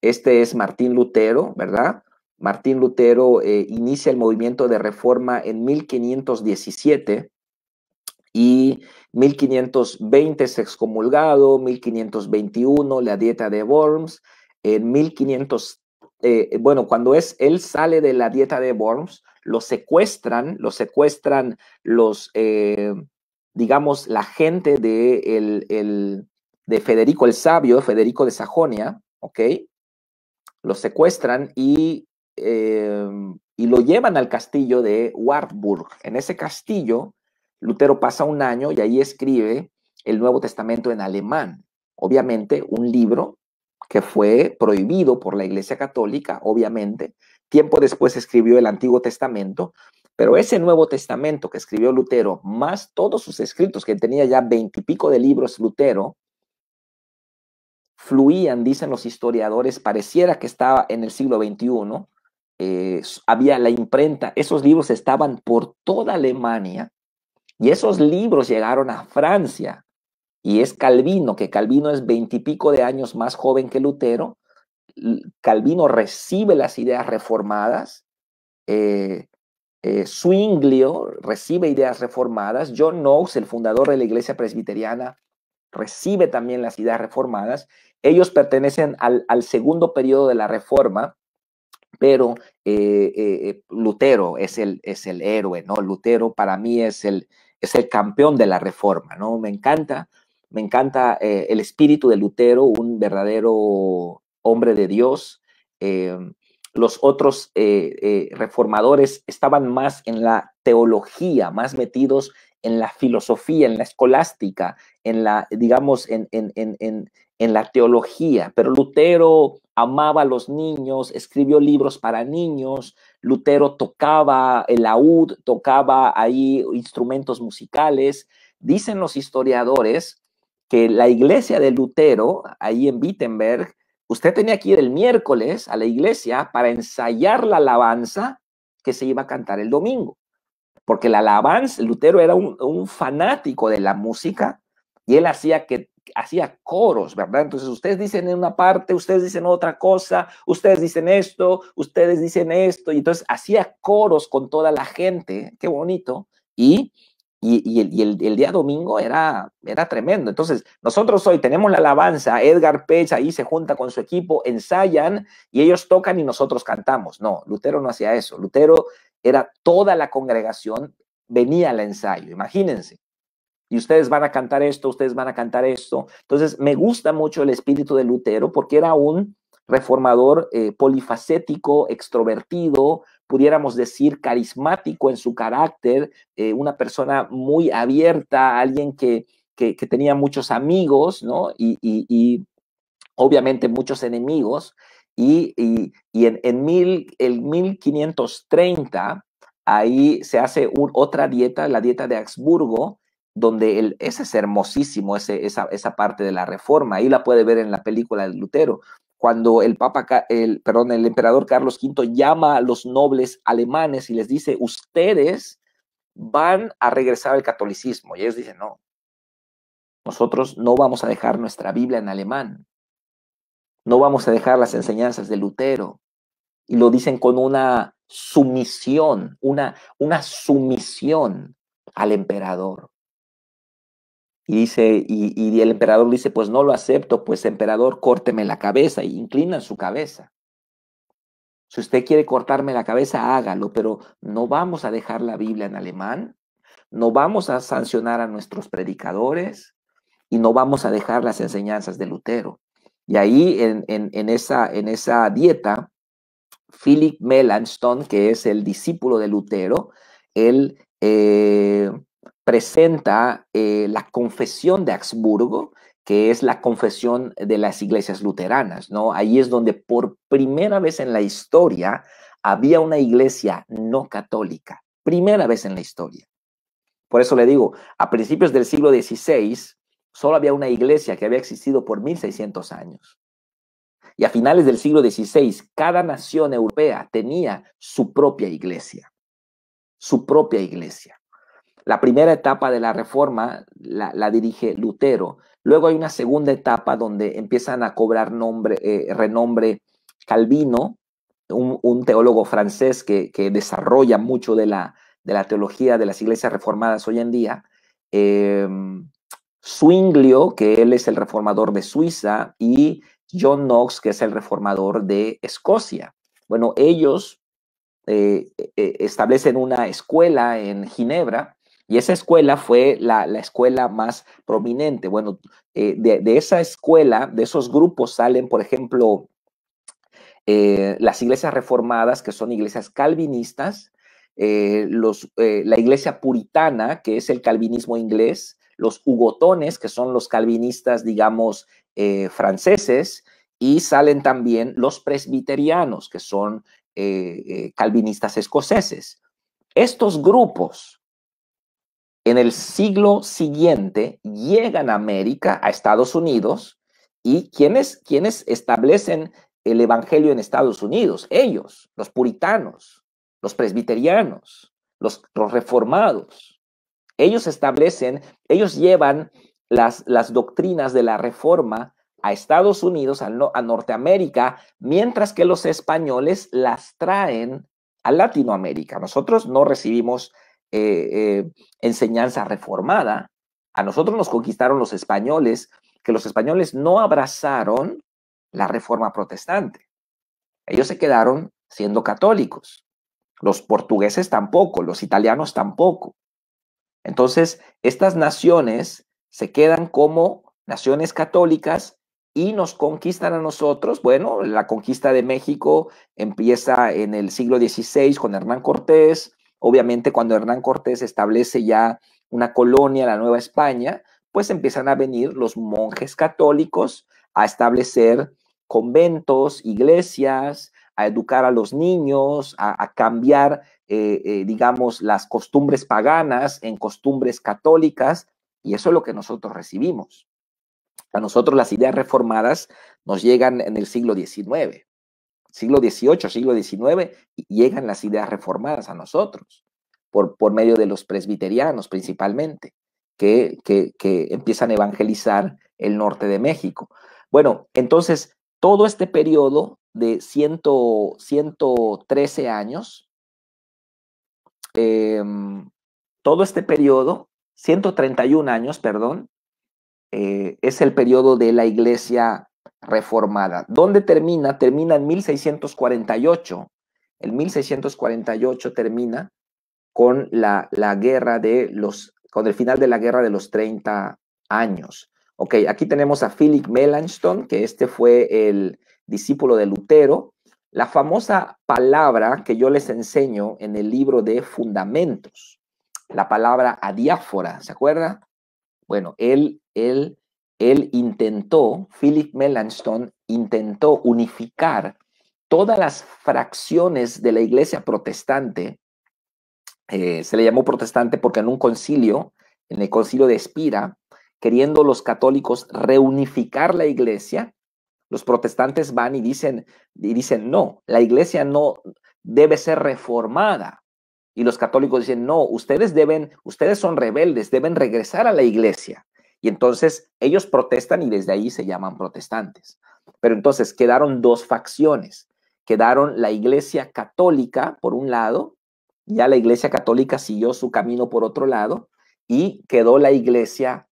Este es Martín Lutero, ¿verdad? Martín Lutero inicia el movimiento de reforma en 1517 y 1520 es excomulgado, 1521 la dieta de Worms, en 1500, bueno, cuando él sale de la dieta de Worms, lo secuestran los, digamos, la gente de Federico el Sabio, Federico de Sajonia, ¿ok? Lo secuestran y lo llevan al castillo de Wartburg. En ese castillo, Lutero pasa un año y ahí escribe el Nuevo Testamento en alemán. Obviamente, un libro que fue prohibido por la Iglesia Católica, obviamente. Tiempo después escribió el Antiguo Testamento, pero ese Nuevo Testamento que escribió Lutero, más todos sus escritos, que tenía ya 20 y pico de libros Lutero, fluían, dicen los historiadores, pareciera que estaba en el siglo XXI, había la imprenta, esos libros estaban por toda Alemania y esos libros llegaron a Francia, y es Calvino, que Calvino es 20 y pico de años más joven que Lutero. Calvino recibe las ideas reformadas, Zwinglio recibe ideas reformadas, John Knox, el fundador de la Iglesia Presbiteriana, recibe también las ideas reformadas. Ellos pertenecen al segundo periodo de la Reforma, pero Lutero es el héroe, ¿no? Lutero para mí es el campeón de la Reforma, ¿no? Me encanta el espíritu de Lutero, un verdadero hombre de Dios. Los otros reformadores estaban más en la teología, más metidos en la filosofía, en la escolástica, en la, digamos, en la teología. Pero Lutero amaba a los niños, escribió libros para niños. Lutero tocaba el laúd, tocaba ahí instrumentos musicales. Dicen los historiadores que la iglesia de Lutero, ahí en Wittenberg, usted tenía que ir el miércoles a la iglesia para ensayar la alabanza que se iba a cantar el domingo. Porque la alabanza, Lutero era un fanático de la música y él hacía coros, ¿verdad? Entonces ustedes dicen en una parte, ustedes dicen otra cosa, ustedes dicen esto, y entonces hacía coros con toda la gente, qué bonito, y el día domingo era tremendo. Entonces nosotros hoy tenemos la alabanza, Edgar Pech ahí se junta con su equipo, ensayan y ellos tocan y nosotros cantamos. No, Lutero no hacía eso. Lutero era toda la congregación, venía al ensayo, imagínense. Y ustedes van a cantar esto, ustedes van a cantar esto. Entonces, me gusta mucho el espíritu de Lutero porque era un reformador polifacético, extrovertido, pudiéramos decir, carismático en su carácter, una persona muy abierta, alguien que tenía muchos amigos, ¿no? Y obviamente muchos enemigos, y en 1530 ahí se hace otra dieta, la dieta de Augsburgo, donde ese es hermosísimo, esa parte de la reforma, ahí la puede ver en la película de Lutero, cuando el emperador Carlos V llama a los nobles alemanes y les dice, ustedes van a regresar al catolicismo, y ellos dicen, no, nosotros no vamos a dejar nuestra Biblia en alemán, no vamos a dejar las enseñanzas de Lutero. Y lo dicen con una sumisión, una sumisión al emperador. Y dice, y el emperador dice, pues no lo acepto, pues emperador, córteme la cabeza, y inclina su cabeza. Si usted quiere cortarme la cabeza, hágalo, pero no vamos a dejar la Biblia en alemán, no vamos a sancionar a nuestros predicadores y no vamos a dejar las enseñanzas de Lutero. Y ahí en esa dieta, Philipp Melanchthon, que es el discípulo de Lutero, él presenta la confesión de Augsburgo, que es la confesión de las iglesias luteranas, ¿no? Ahí es donde por primera vez en la historia había una iglesia no católica, primera vez en la historia. Por eso le digo, a principios del siglo XVI, solo había una iglesia que había existido por 1600 años. Y a finales del siglo XVI, cada nación europea tenía su propia iglesia, su propia iglesia. La primera etapa de la reforma la dirige Lutero. Luego hay una segunda etapa donde empiezan a cobrar renombre Calvino, un teólogo francés que desarrolla mucho de la teología de las iglesias reformadas hoy en día. Zwinglio, que él es el reformador de Suiza, y John Knox, que es el reformador de Escocia. Bueno, ellos establecen una escuela en Ginebra, y esa escuela fue la escuela más prominente. Bueno, de esa escuela, de esos grupos salen, por ejemplo, las iglesias reformadas, que son iglesias calvinistas, la iglesia puritana, que es el calvinismo inglés, los hugotones, que son los calvinistas, digamos, franceses, y salen también los presbiterianos, que son calvinistas escoceses. Estos grupos en el siglo siguiente llegan a América, a Estados Unidos, y ¿quiénes establecen el evangelio en Estados Unidos? Ellos, los puritanos, los presbiterianos, los reformados. Ellos llevan las doctrinas de la reforma a Estados Unidos, a Norteamérica, mientras que los españoles las traen a Latinoamérica. Nosotros no recibimos enseñanza reformada. A nosotros nos conquistaron los españoles, que los españoles no abrazaron la reforma protestante. Ellos se quedaron siendo católicos. Los portugueses tampoco, los italianos tampoco. Entonces, estas naciones se quedan como naciones católicas y nos conquistan a nosotros. Bueno, la conquista de México empieza en el siglo XVI con Hernán Cortés. Obviamente, cuando Hernán Cortés establece ya una colonia, la Nueva España, pues empiezan a venir los monjes católicos a establecer conventos, iglesias, a educar a los niños, a cambiar, digamos, las costumbres paganas en costumbres católicas, y eso es lo que nosotros recibimos. A nosotros las ideas reformadas nos llegan en el siglo XIX, siglo XVIII, siglo XIX, y llegan las ideas reformadas a nosotros, por medio de los presbiterianos principalmente, que empiezan a evangelizar el norte de México. Bueno, entonces, todo este periodo de 113 años, todo este periodo, 131 años, perdón, es el periodo de la Iglesia reformada. ¿Dónde termina? Termina en 1648. El 1648 termina con con el final de la Guerra de los 30 años. Ok, aquí tenemos a Philipp Melanchthon, que este fue el discípulo de Lutero. la famosa palabra que yo les enseño en el libro de Fundamentos, la palabra adiáfora, ¿se acuerda? Bueno, él intentó, Philip Melanchthon intentó unificar todas las fracciones de la iglesia protestante. Se le llamó protestante porque en un concilio, en el concilio de Espira, queriendo los católicos reunificar la iglesia, los protestantes van y dicen, no, la iglesia no debe ser reformada. Y los católicos dicen, no, ustedes son rebeldes, deben regresar a la iglesia. Y entonces ellos protestan y desde ahí se llaman protestantes. Pero entonces quedaron dos facciones. Quedaron la iglesia católica, por un lado, ya la iglesia católica siguió su camino por otro lado, y quedó la iglesia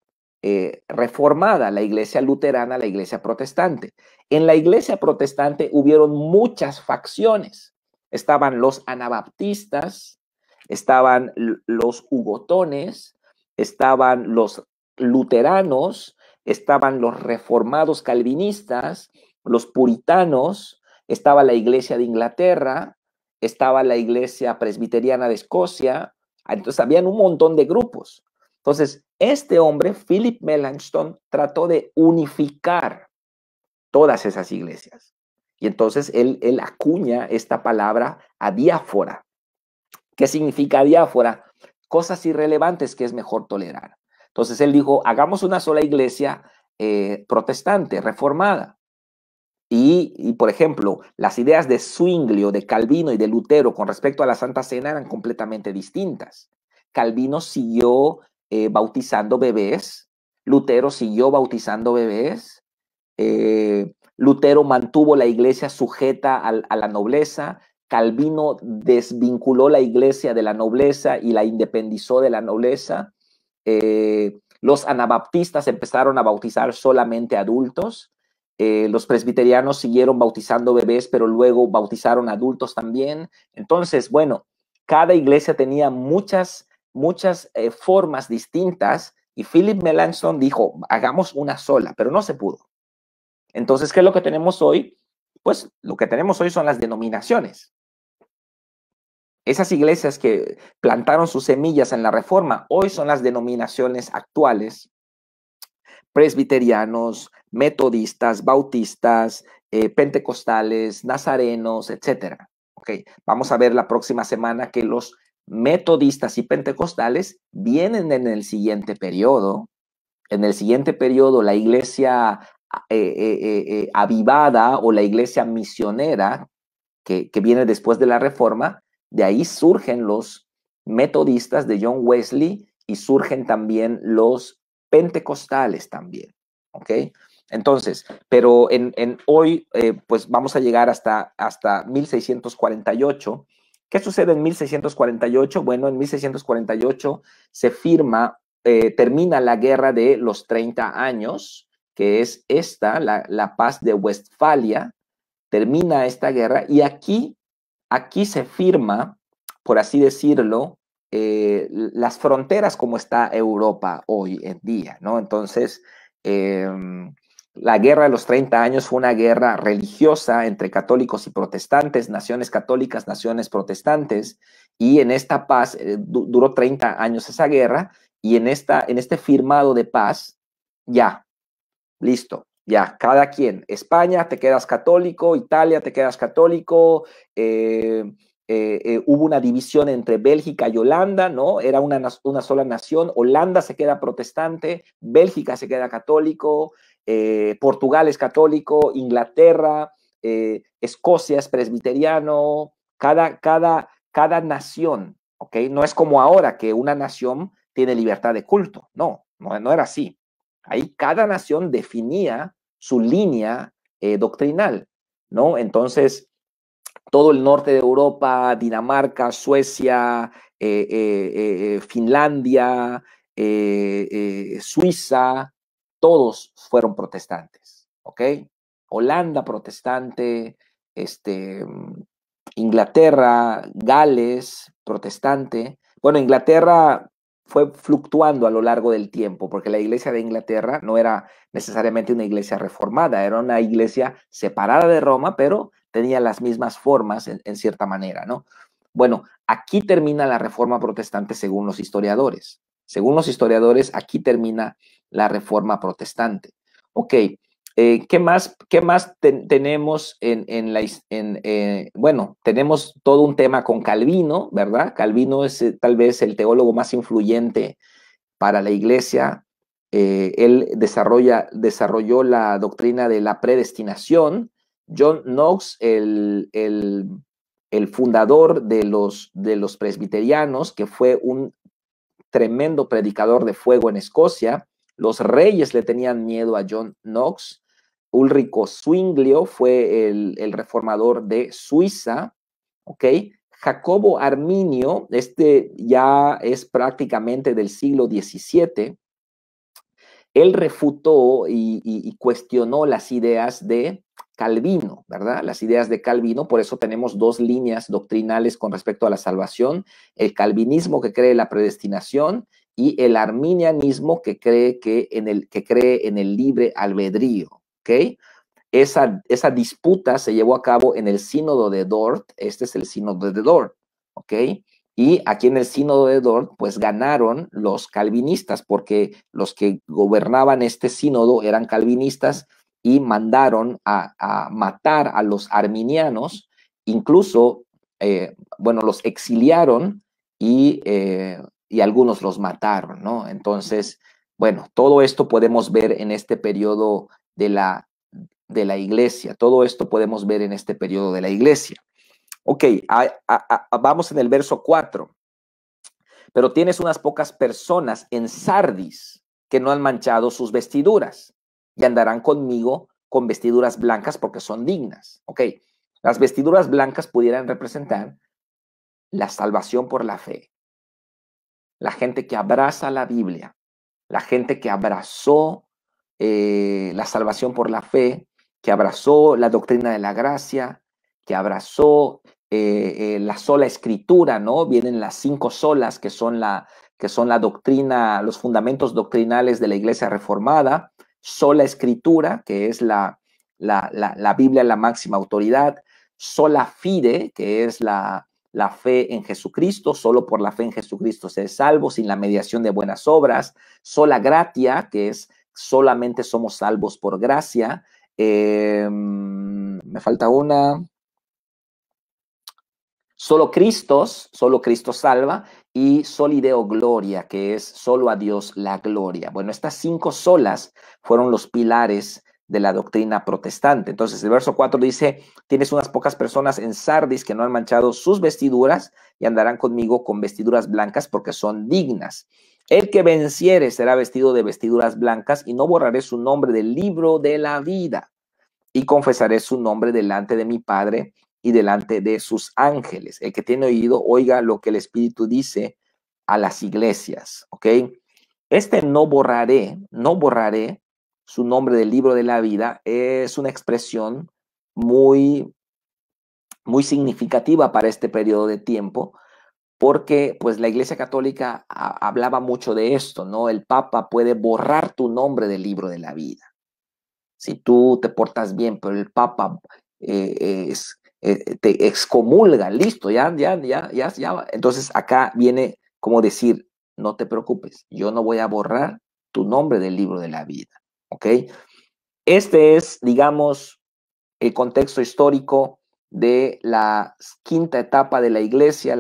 reformada, la iglesia luterana, la iglesia protestante. En la iglesia protestante hubieron muchas facciones. Estaban los anabaptistas, estaban los hugotones, estaban los luteranos, estaban los reformados calvinistas, los puritanos, estaba la iglesia de Inglaterra, estaba la iglesia presbiteriana de Escocia. Entonces habían un montón de grupos. Entonces, este hombre, Philip Melanchthon, trató de unificar todas esas iglesias. Y entonces él acuña esta palabra adiáfora. ¿Qué significa adiáfora? Cosas irrelevantes que es mejor tolerar. Entonces él dijo, hagamos una sola iglesia protestante, reformada. Y, por ejemplo, las ideas de Zwinglio, de Calvino y de Lutero con respecto a la Santa Cena eran completamente distintas. Calvino siguió bautizando bebés, Lutero siguió bautizando bebés, Lutero mantuvo la iglesia sujeta a la nobleza, Calvino desvinculó la iglesia de la nobleza y la independizó de la nobleza, los anabaptistas empezaron a bautizar solamente adultos, los presbiterianos siguieron bautizando bebés, pero luego bautizaron adultos también. Entonces, bueno, cada iglesia tenía muchas formas distintas y Philip Melanchthon dijo, hagamos una sola, pero no se pudo. Entonces, ¿qué es lo que tenemos hoy? Pues lo que tenemos hoy son las denominaciones. Esas iglesias que plantaron sus semillas en la Reforma, hoy son las denominaciones actuales: presbiterianos, metodistas, bautistas, pentecostales, nazarenos, etcétera. Okay. Vamos a ver la próxima semana que los metodistas y pentecostales vienen en el siguiente periodo. En el siguiente periodo, la iglesia avivada o la iglesia misionera que viene después de la Reforma, de ahí surgen los metodistas de John Wesley y surgen también los pentecostales también, ¿ok? Entonces, pero hoy, pues vamos a llegar hasta 1648. ¿Qué sucede en 1648? Bueno, en 1648 se firma, termina la guerra de los 30 años, que es esta, la paz de Westfalia. Termina esta guerra y aquí se firma, por así decirlo, las fronteras como está Europa hoy en día, ¿no? Entonces, la guerra de los 30 años fue una guerra religiosa entre católicos y protestantes, naciones católicas, naciones protestantes, y en esta paz, duró 30 años esa guerra, y en este firmado de paz, ya, listo. Ya, cada quien. España, te quedas católico, Italia, te quedas católico, hubo una división entre Bélgica y Holanda, ¿no? Era una sola nación, Holanda se queda protestante, Bélgica se queda católico, Portugal es católico, Inglaterra, Escocia es presbiteriano, cada nación, ¿ok? No es como ahora que una nación tiene libertad de culto, no era así. Ahí cada nación definía su línea doctrinal, ¿no? Entonces, todo el norte de Europa, Dinamarca, Suecia, Finlandia, Suiza, todos fueron protestantes, ¿ok? Holanda protestante, Inglaterra, Gales protestante. Bueno, Inglaterra fue fluctuando a lo largo del tiempo, porque la iglesia de Inglaterra no era necesariamente una iglesia reformada, era una iglesia separada de Roma, pero tenía las mismas formas en cierta manera, ¿no? Bueno, aquí termina la Reforma Protestante según los historiadores. Según los historiadores, aquí termina la Reforma Protestante. Ok, ¿qué más tenemos bueno, tenemos todo un tema con Calvino, ¿verdad? Calvino es tal vez el teólogo más influyente para la iglesia. Él desarrolló la doctrina de la predestinación. John Knox, el fundador de los presbiterianos, que fue un tremendo predicador de fuego en Escocia. Los reyes le tenían miedo a John Knox. Ulrico Zwinglio fue el reformador de Suiza, ¿ok? Jacobo Arminio, este ya es prácticamente del siglo XVII, él refutó y cuestionó las ideas de Calvino, ¿verdad? Las ideas de Calvino, por eso tenemos dos líneas doctrinales con respecto a la salvación, el calvinismo que cree en la predestinación y el arminianismo que cree en el libre albedrío, ¿ok? Esa disputa se llevó a cabo en el sínodo de Dort, este es el sínodo de Dort, ¿ok? Y aquí en el sínodo de Dort, pues ganaron los calvinistas, porque los que gobernaban este sínodo eran calvinistas y mandaron a matar a los arminianos, incluso, bueno, los exiliaron y algunos los mataron, ¿no? Entonces, bueno, todo esto podemos ver en este periodo de la iglesia. Todo esto podemos ver en este periodo de la iglesia. Ok, vamos en el verso 4. Pero tienes unas pocas personas en Sardis que no han manchado sus vestiduras y andarán conmigo con vestiduras blancas porque son dignas. Ok, las vestiduras blancas pudieran representar la salvación por la fe. La gente que abraza la Biblia, la gente que abrazó la salvación por la fe, que abrazó la doctrina de la gracia, que abrazó la sola escritura, ¿no? Vienen las 5 solas que son la doctrina, los fundamentos doctrinales de la iglesia reformada, sola escritura, que es la Biblia, la máxima autoridad, sola fide, que es la fe en Jesucristo, solo por la fe en Jesucristo se es salvo, sin la mediación de buenas obras, sola gratia, que es solamente somos salvos por gracia, me falta una, solo Cristo salva, y solideo gloria, que es solo a Dios la gloria. Bueno, estas 5 solas fueron los pilares de la doctrina protestante. Entonces, el verso 4 dice, tienes unas pocas personas en Sardis que no han manchado sus vestiduras y andarán conmigo con vestiduras blancas porque son dignas. El que venciere será vestido de vestiduras blancas y no borraré su nombre del libro de la vida y confesaré su nombre delante de mi Padre y delante de sus ángeles. El que tiene oído, oiga lo que el Espíritu dice a las iglesias, ¿ok? Este no borraré su nombre del libro de la vida es una expresión muy, muy significativa para este periodo de tiempo, porque pues la Iglesia Católica hablaba mucho de esto, ¿no? El Papa puede borrar tu nombre del libro de la vida. Si tú te portas bien, pero el Papa te excomulga, listo, ya. Entonces acá viene como decir, no te preocupes, yo no voy a borrar tu nombre del libro de la vida, ¿ok? Este es, digamos, el contexto histórico de la quinta etapa de la iglesia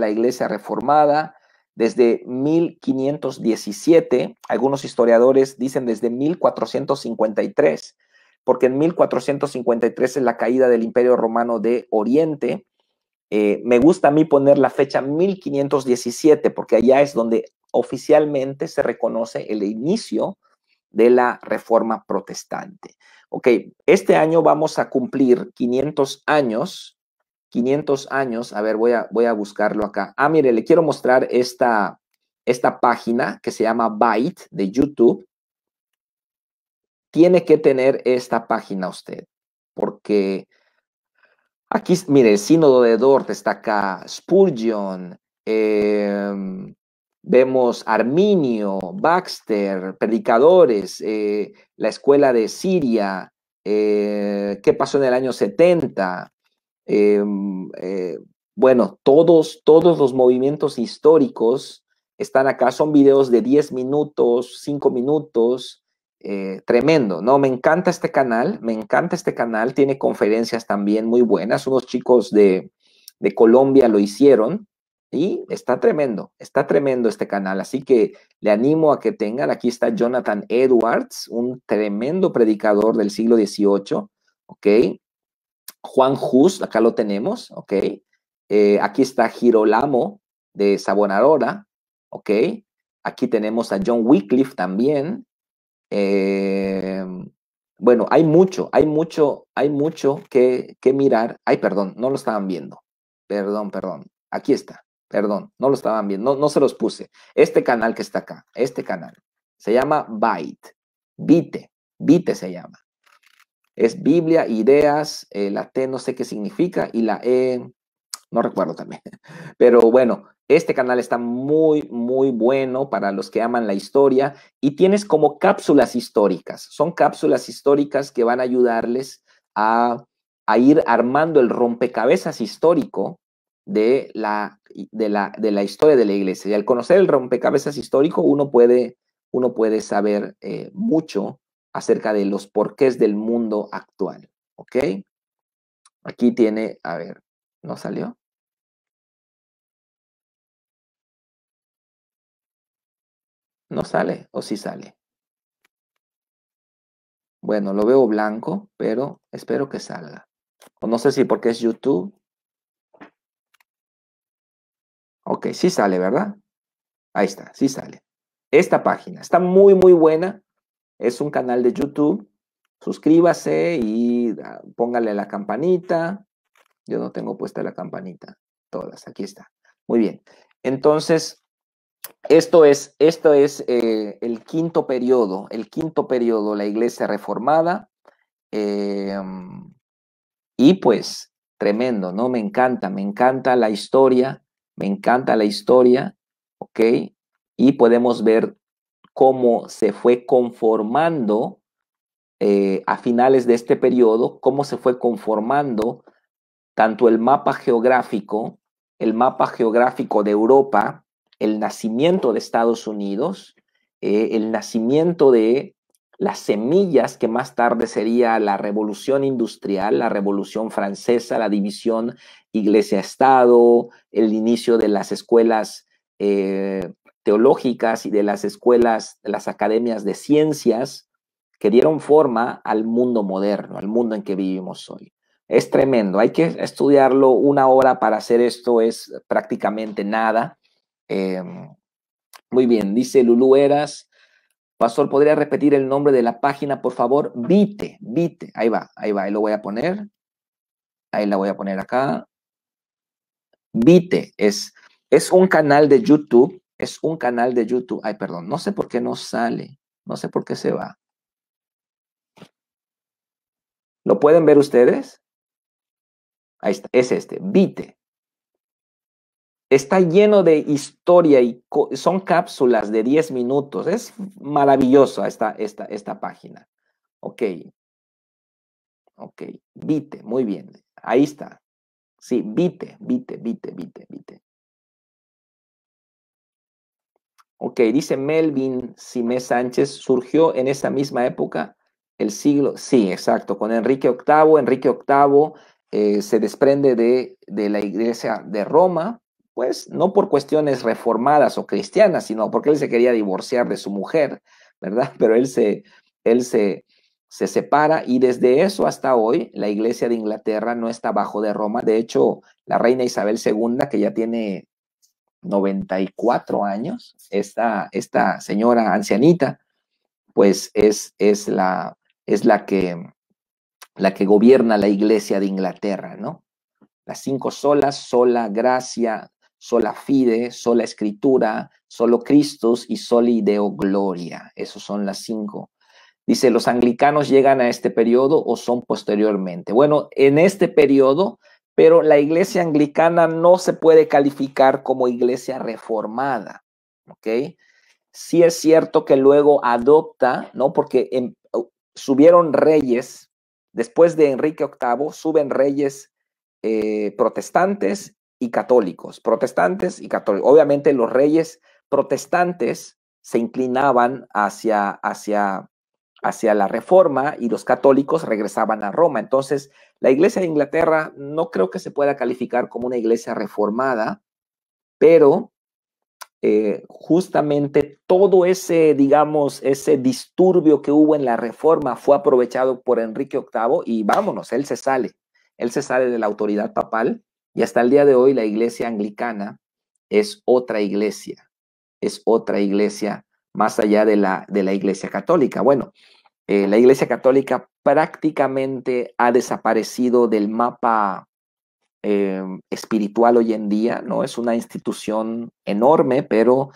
reformada, desde 1517, algunos historiadores dicen desde 1453, porque en 1453 es la caída del Imperio Romano de Oriente. Me gusta a mí poner la fecha 1517, porque allá es donde oficialmente se reconoce el inicio de la Reforma Protestante. Ok, este año vamos a cumplir 500 años, a ver, voy a buscarlo acá. Ah, mire, le quiero mostrar esta página que se llama Byte de YouTube. Tiene que tener esta página usted, porque aquí, mire, el Sínodo de Dort está acá, Spurgeon, vemos Arminio, Baxter, predicadores, la escuela de Siria, qué pasó en el año 70, Bueno, todos los movimientos históricos están acá. Son videos de 10 minutos, 5 minutos. Tremendo, ¿no? Me encanta este canal, tiene conferencias también muy buenas, unos chicos de Colombia lo hicieron y está tremendo este canal, así que le animo a que tengan. Aquí está Jonathan Edwards, un tremendo predicador del siglo XVIII, ¿ok? Juan Hus, acá lo tenemos, ¿ok? Aquí está Girolamo de Savonarola, ¿ok? Aquí tenemos a John Wycliffe también. Bueno, hay mucho que mirar. Ay, perdón, no lo estaban viendo. Perdón. Aquí está. Perdón, no lo estaban viendo. No se los puse. Este canal que está acá, este canal, se llama Byte. Vite se llama. Es Biblia, ideas, la T no sé qué significa y la E no recuerdo también. Pero bueno, este canal está muy bueno para los que aman la historia y tienes como cápsulas históricas. Son cápsulas históricas que van a ayudarles a ir armando el rompecabezas histórico de la historia de la iglesia. Y al conocer el rompecabezas histórico, uno puede saber mucho acerca de los porqués del mundo actual. ¿Ok? Aquí tiene, a ver, ¿no salió? ¿No sale o sí sale? Bueno, lo veo blanco, pero espero que salga. O no sé si porque es YouTube. Ok, sí sale, ¿verdad? Ahí está, sí sale. Esta página está muy buena. Es un canal de YouTube. Suscríbase y póngale la campanita. Yo no tengo puesta la campanita. Todas, aquí está. Muy bien. Entonces, esto es el quinto periodo, la Iglesia Reformada. Y pues, tremendo, ¿no? Me encanta la historia, ¿ok? Y podemos ver cómo se fue conformando a finales de este periodo, cómo se fue conformando tanto el mapa geográfico de Europa, el nacimiento de Estados Unidos, el nacimiento de las semillas que más tarde sería la revolución industrial, la revolución francesa, la división iglesia-estado, el inicio de las escuelas teológicas y de las escuelas, de las academias de ciencias que dieron forma al mundo moderno, al mundo en que vivimos hoy. Es tremendo, hay que estudiarlo. 1 hora para hacer esto es prácticamente nada. Muy bien, dice Lulú Eras. Pastor, ¿podría repetir el nombre de la página, por favor? Vite, ahí va, ahí lo voy a poner. Ahí la voy a poner acá. Vite es un canal de YouTube, Ay, perdón, no sé por qué no sale, no sé por qué se va. ¿Lo pueden ver ustedes? Ahí está, es este, Vite. Está lleno de historia y son cápsulas de 10 minutos. Es maravilloso esta página. Ok. Vite, muy bien. Ahí está. Sí, Vite. Ok, dice Melvin Simé Sánchez, surgió en esa misma época, el siglo, sí, exacto, con Enrique VIII. Enrique VIII se desprende de la iglesia de Roma, pues no por cuestiones reformadas o cristianas, sino porque él se quería divorciar de su mujer, ¿verdad? Pero él se separa y desde eso hasta hoy la iglesia de Inglaterra no está bajo de Roma. De hecho, la reina Isabel II, que ya tiene 94 años, esta señora ancianita, pues es la que gobierna la iglesia de Inglaterra, ¿no? Las 5 solas, sola gracia, sola fide, sola escritura, solo Christus y soli Deo gloria. Esos son las 5. Dice, ¿los anglicanos llegan a este periodo o son posteriormente? Bueno, en este periodo, pero la iglesia anglicana no se puede calificar como iglesia reformada, ¿ok? Sí es cierto que luego adopta, ¿no? Porque subieron reyes, después de Enrique VIII, suben reyes protestantes y católicos. Protestantes y católicos. Obviamente los reyes protestantes se inclinaban hacia la Reforma y los católicos regresaban a Roma. Entonces, la Iglesia de Inglaterra no creo que se pueda calificar como una iglesia reformada, pero justamente todo ese, digamos, ese disturbio que hubo en la Reforma fue aprovechado por Enrique VIII y vámonos, él se sale de la autoridad papal y hasta el día de hoy la Iglesia anglicana es otra iglesia más allá de la Iglesia católica. Bueno, la Iglesia católica prácticamente ha desaparecido del mapa espiritual hoy en día, ¿no? Es una institución enorme, pero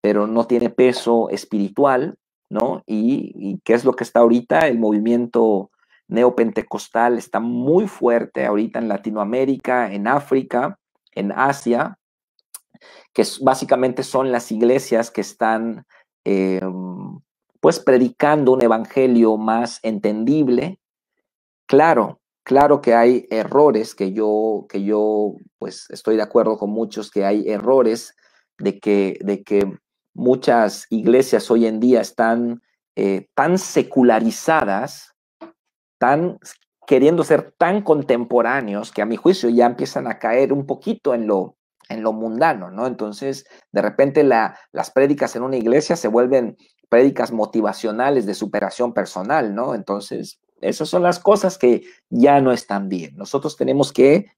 no tiene peso espiritual, ¿no? Y ¿qué es lo que está ahorita? El movimiento neopentecostal está muy fuerte ahorita en Latinoamérica, en África, en Asia, que básicamente son las iglesias que están pues predicando un evangelio más entendible. Claro que hay errores, que yo pues estoy de acuerdo con muchos que hay errores de que muchas iglesias hoy en día están tan secularizadas, tan queriendo ser tan contemporáneos, que a mi juicio ya empiezan a caer un poquito en lo mundano, ¿no? Entonces, de repente las prédicas en una iglesia se vuelven prédicas motivacionales de superación personal, ¿no? Entonces, esas son las cosas que ya no están bien. Nosotros tenemos que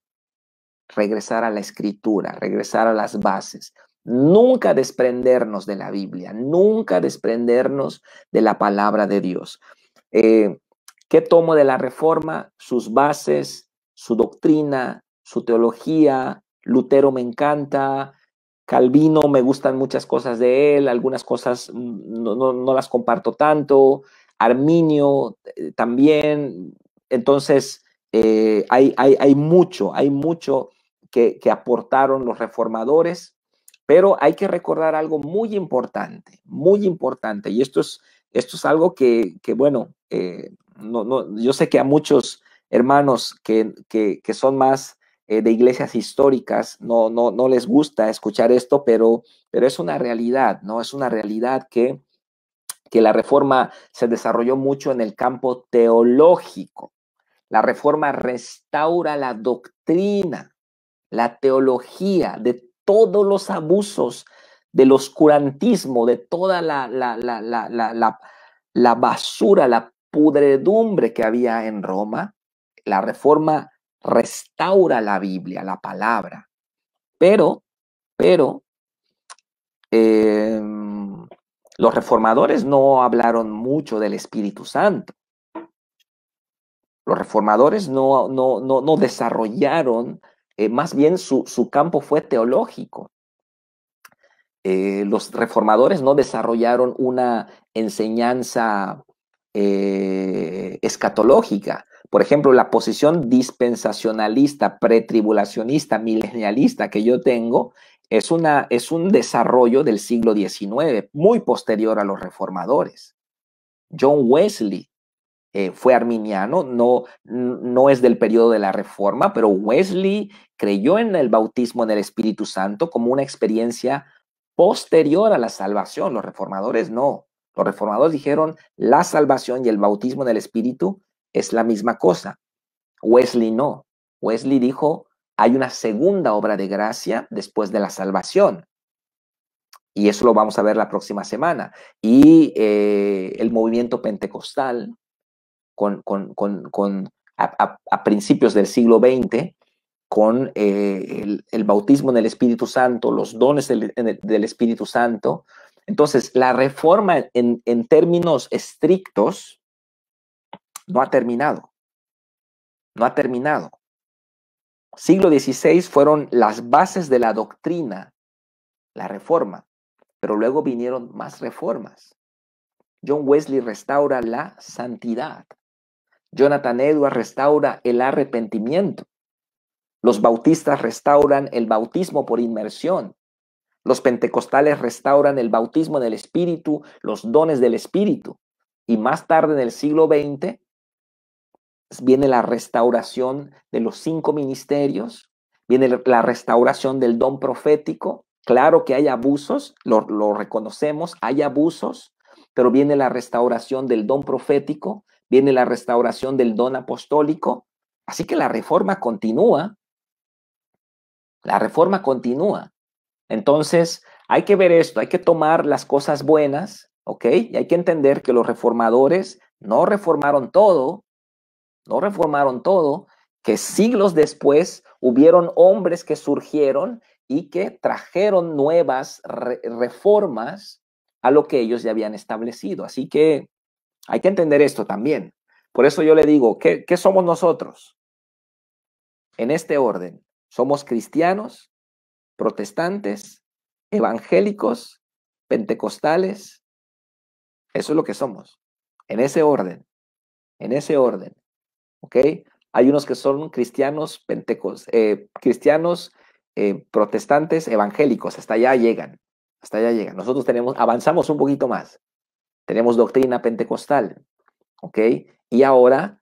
regresar a la escritura, regresar a las bases, nunca desprendernos de la Biblia, nunca desprendernos de la palabra de Dios. ¿Qué tomo de la Reforma? Sus bases, su doctrina, su teología. Lutero me encanta, Calvino me gustan muchas cosas de él, algunas cosas no las comparto tanto, Arminio también. Entonces, hay mucho que aportaron los reformadores, pero hay que recordar algo muy importante, y esto es algo que bueno, yo sé que a muchos hermanos que son más de iglesias históricas no les gusta escuchar esto, pero es una realidad, ¿no? Es una realidad que la Reforma se desarrolló mucho en el campo teológico. La Reforma restaura la doctrina, la teología de todos los abusos del oscurantismo, de toda la basura, la pudredumbre que había en Roma. La Reforma restaura la Biblia, la palabra, pero los reformadores no hablaron mucho del Espíritu Santo. Los reformadores no desarrollaron, más bien su campo fue teológico. Los reformadores no desarrollaron una enseñanza escatológica. Por ejemplo, la posición dispensacionalista, pretribulacionista, milenialista que yo tengo es un desarrollo del siglo XIX, muy posterior a los reformadores. John Wesley fue arminiano, no es del periodo de la Reforma, pero Wesley creyó en el bautismo en el Espíritu Santo como una experiencia posterior a la salvación. Los reformadores no. Los reformadores dijeron la salvación y el bautismo en el Espíritu es la misma cosa. Wesley no. Wesley dijo hay una segunda obra de gracia después de la salvación. Y eso lo vamos a ver la próxima semana. Y el movimiento pentecostal a principios del siglo XX, con el bautismo en el Espíritu Santo, los dones del Espíritu Santo. Entonces, la Reforma en términos estrictos no ha terminado. No ha terminado. Siglo XVI fueron las bases de la doctrina, la Reforma, pero luego vinieron más reformas. John Wesley restaura la santidad. Jonathan Edwards restaura el arrepentimiento. Los bautistas restauran el bautismo por inmersión. Los pentecostales restauran el bautismo en el Espíritu, los dones del Espíritu. Y más tarde en el siglo XX, viene la restauración de los 5 ministerios, viene la restauración del don profético. Claro que hay abusos, lo reconocemos, hay abusos, pero viene la restauración del don profético, viene la restauración del don apostólico. Así que la reforma continúa. La reforma continúa. Entonces, hay que ver esto, hay que tomar las cosas buenas, ¿ok? Y hay que entender que los reformadores no reformaron todo, que siglos después hubieron hombres que surgieron y que trajeron nuevas reformas a lo que ellos ya habían establecido. Así que hay que entender esto también. Por eso yo le digo, ¿qué somos nosotros? En este orden, somos cristianos, protestantes, evangélicos, pentecostales. Eso es lo que somos. En ese orden. ¿Ok? Hay unos que son cristianos, cristianos, protestantes, evangélicos. Hasta allá llegan. Nosotros avanzamos un poquito más. Tenemos doctrina pentecostal. ¿Ok? Y ahora,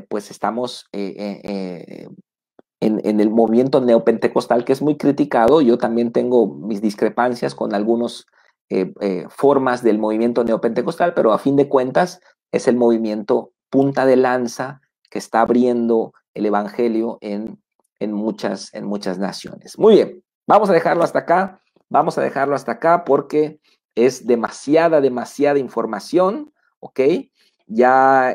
pues estamos en el movimiento neopentecostal, que es muy criticado. Yo también tengo mis discrepancias con algunas formas del movimiento neopentecostal, pero a fin de cuentas es el movimiento punta de lanza que está abriendo el evangelio en muchas naciones. Muy bien, vamos a dejarlo hasta acá porque es demasiada información, ¿ok? Ya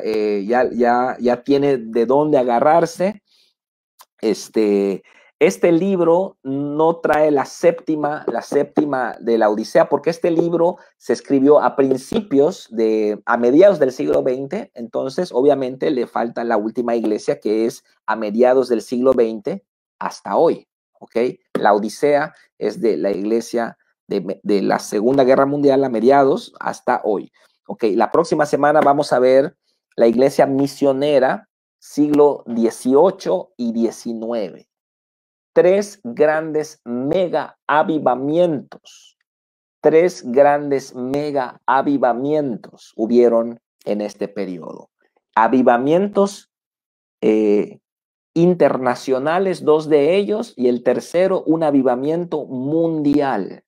tiene de dónde agarrarse. Este libro no trae la séptima de la Odisea, porque este libro se escribió a mediados del siglo XX, entonces obviamente le falta la última iglesia, que es a mediados del siglo XX hasta hoy, ¿ok? La Odisea es de la iglesia de la Segunda Guerra Mundial a mediados hasta hoy, ¿ok? La próxima semana vamos a ver la iglesia misionera, siglo XVIII y XIX. 3 grandes mega avivamientos. 3 grandes mega avivamientos hubieron en este periodo. Avivamientos internacionales, 2 de ellos, y el tercero, un avivamiento mundial.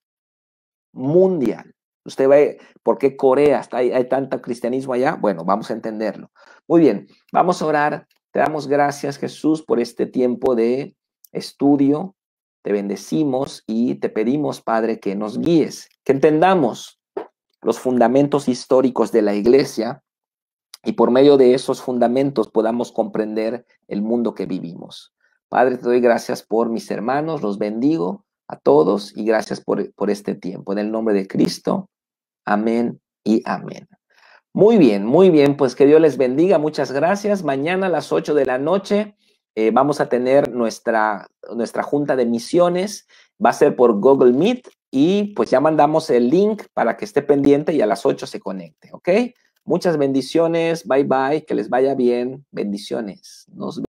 Mundial. Usted ve por qué Corea hay tanto cristianismo allá. Bueno, vamos a entenderlo. Muy bien, vamos a orar. Te damos gracias, Jesús, por este tiempo de estudio. Te bendecimos y te pedimos, Padre, que nos guíes, que entendamos los fundamentos históricos de la iglesia y por medio de esos fundamentos podamos comprender el mundo que vivimos. Padre, te doy gracias por mis hermanos, los bendigo a todos y gracias por este tiempo. En el nombre de Cristo, amén y amén. Muy bien, pues que Dios les bendiga, muchas gracias. Mañana a las 8 de la noche vamos a tener nuestra junta de misiones, va a ser por Google Meet y pues ya mandamos el link para que esté pendiente y a las 8 se conecte, ¿ok? Muchas bendiciones, bye bye, que les vaya bien, bendiciones. Nos vemos.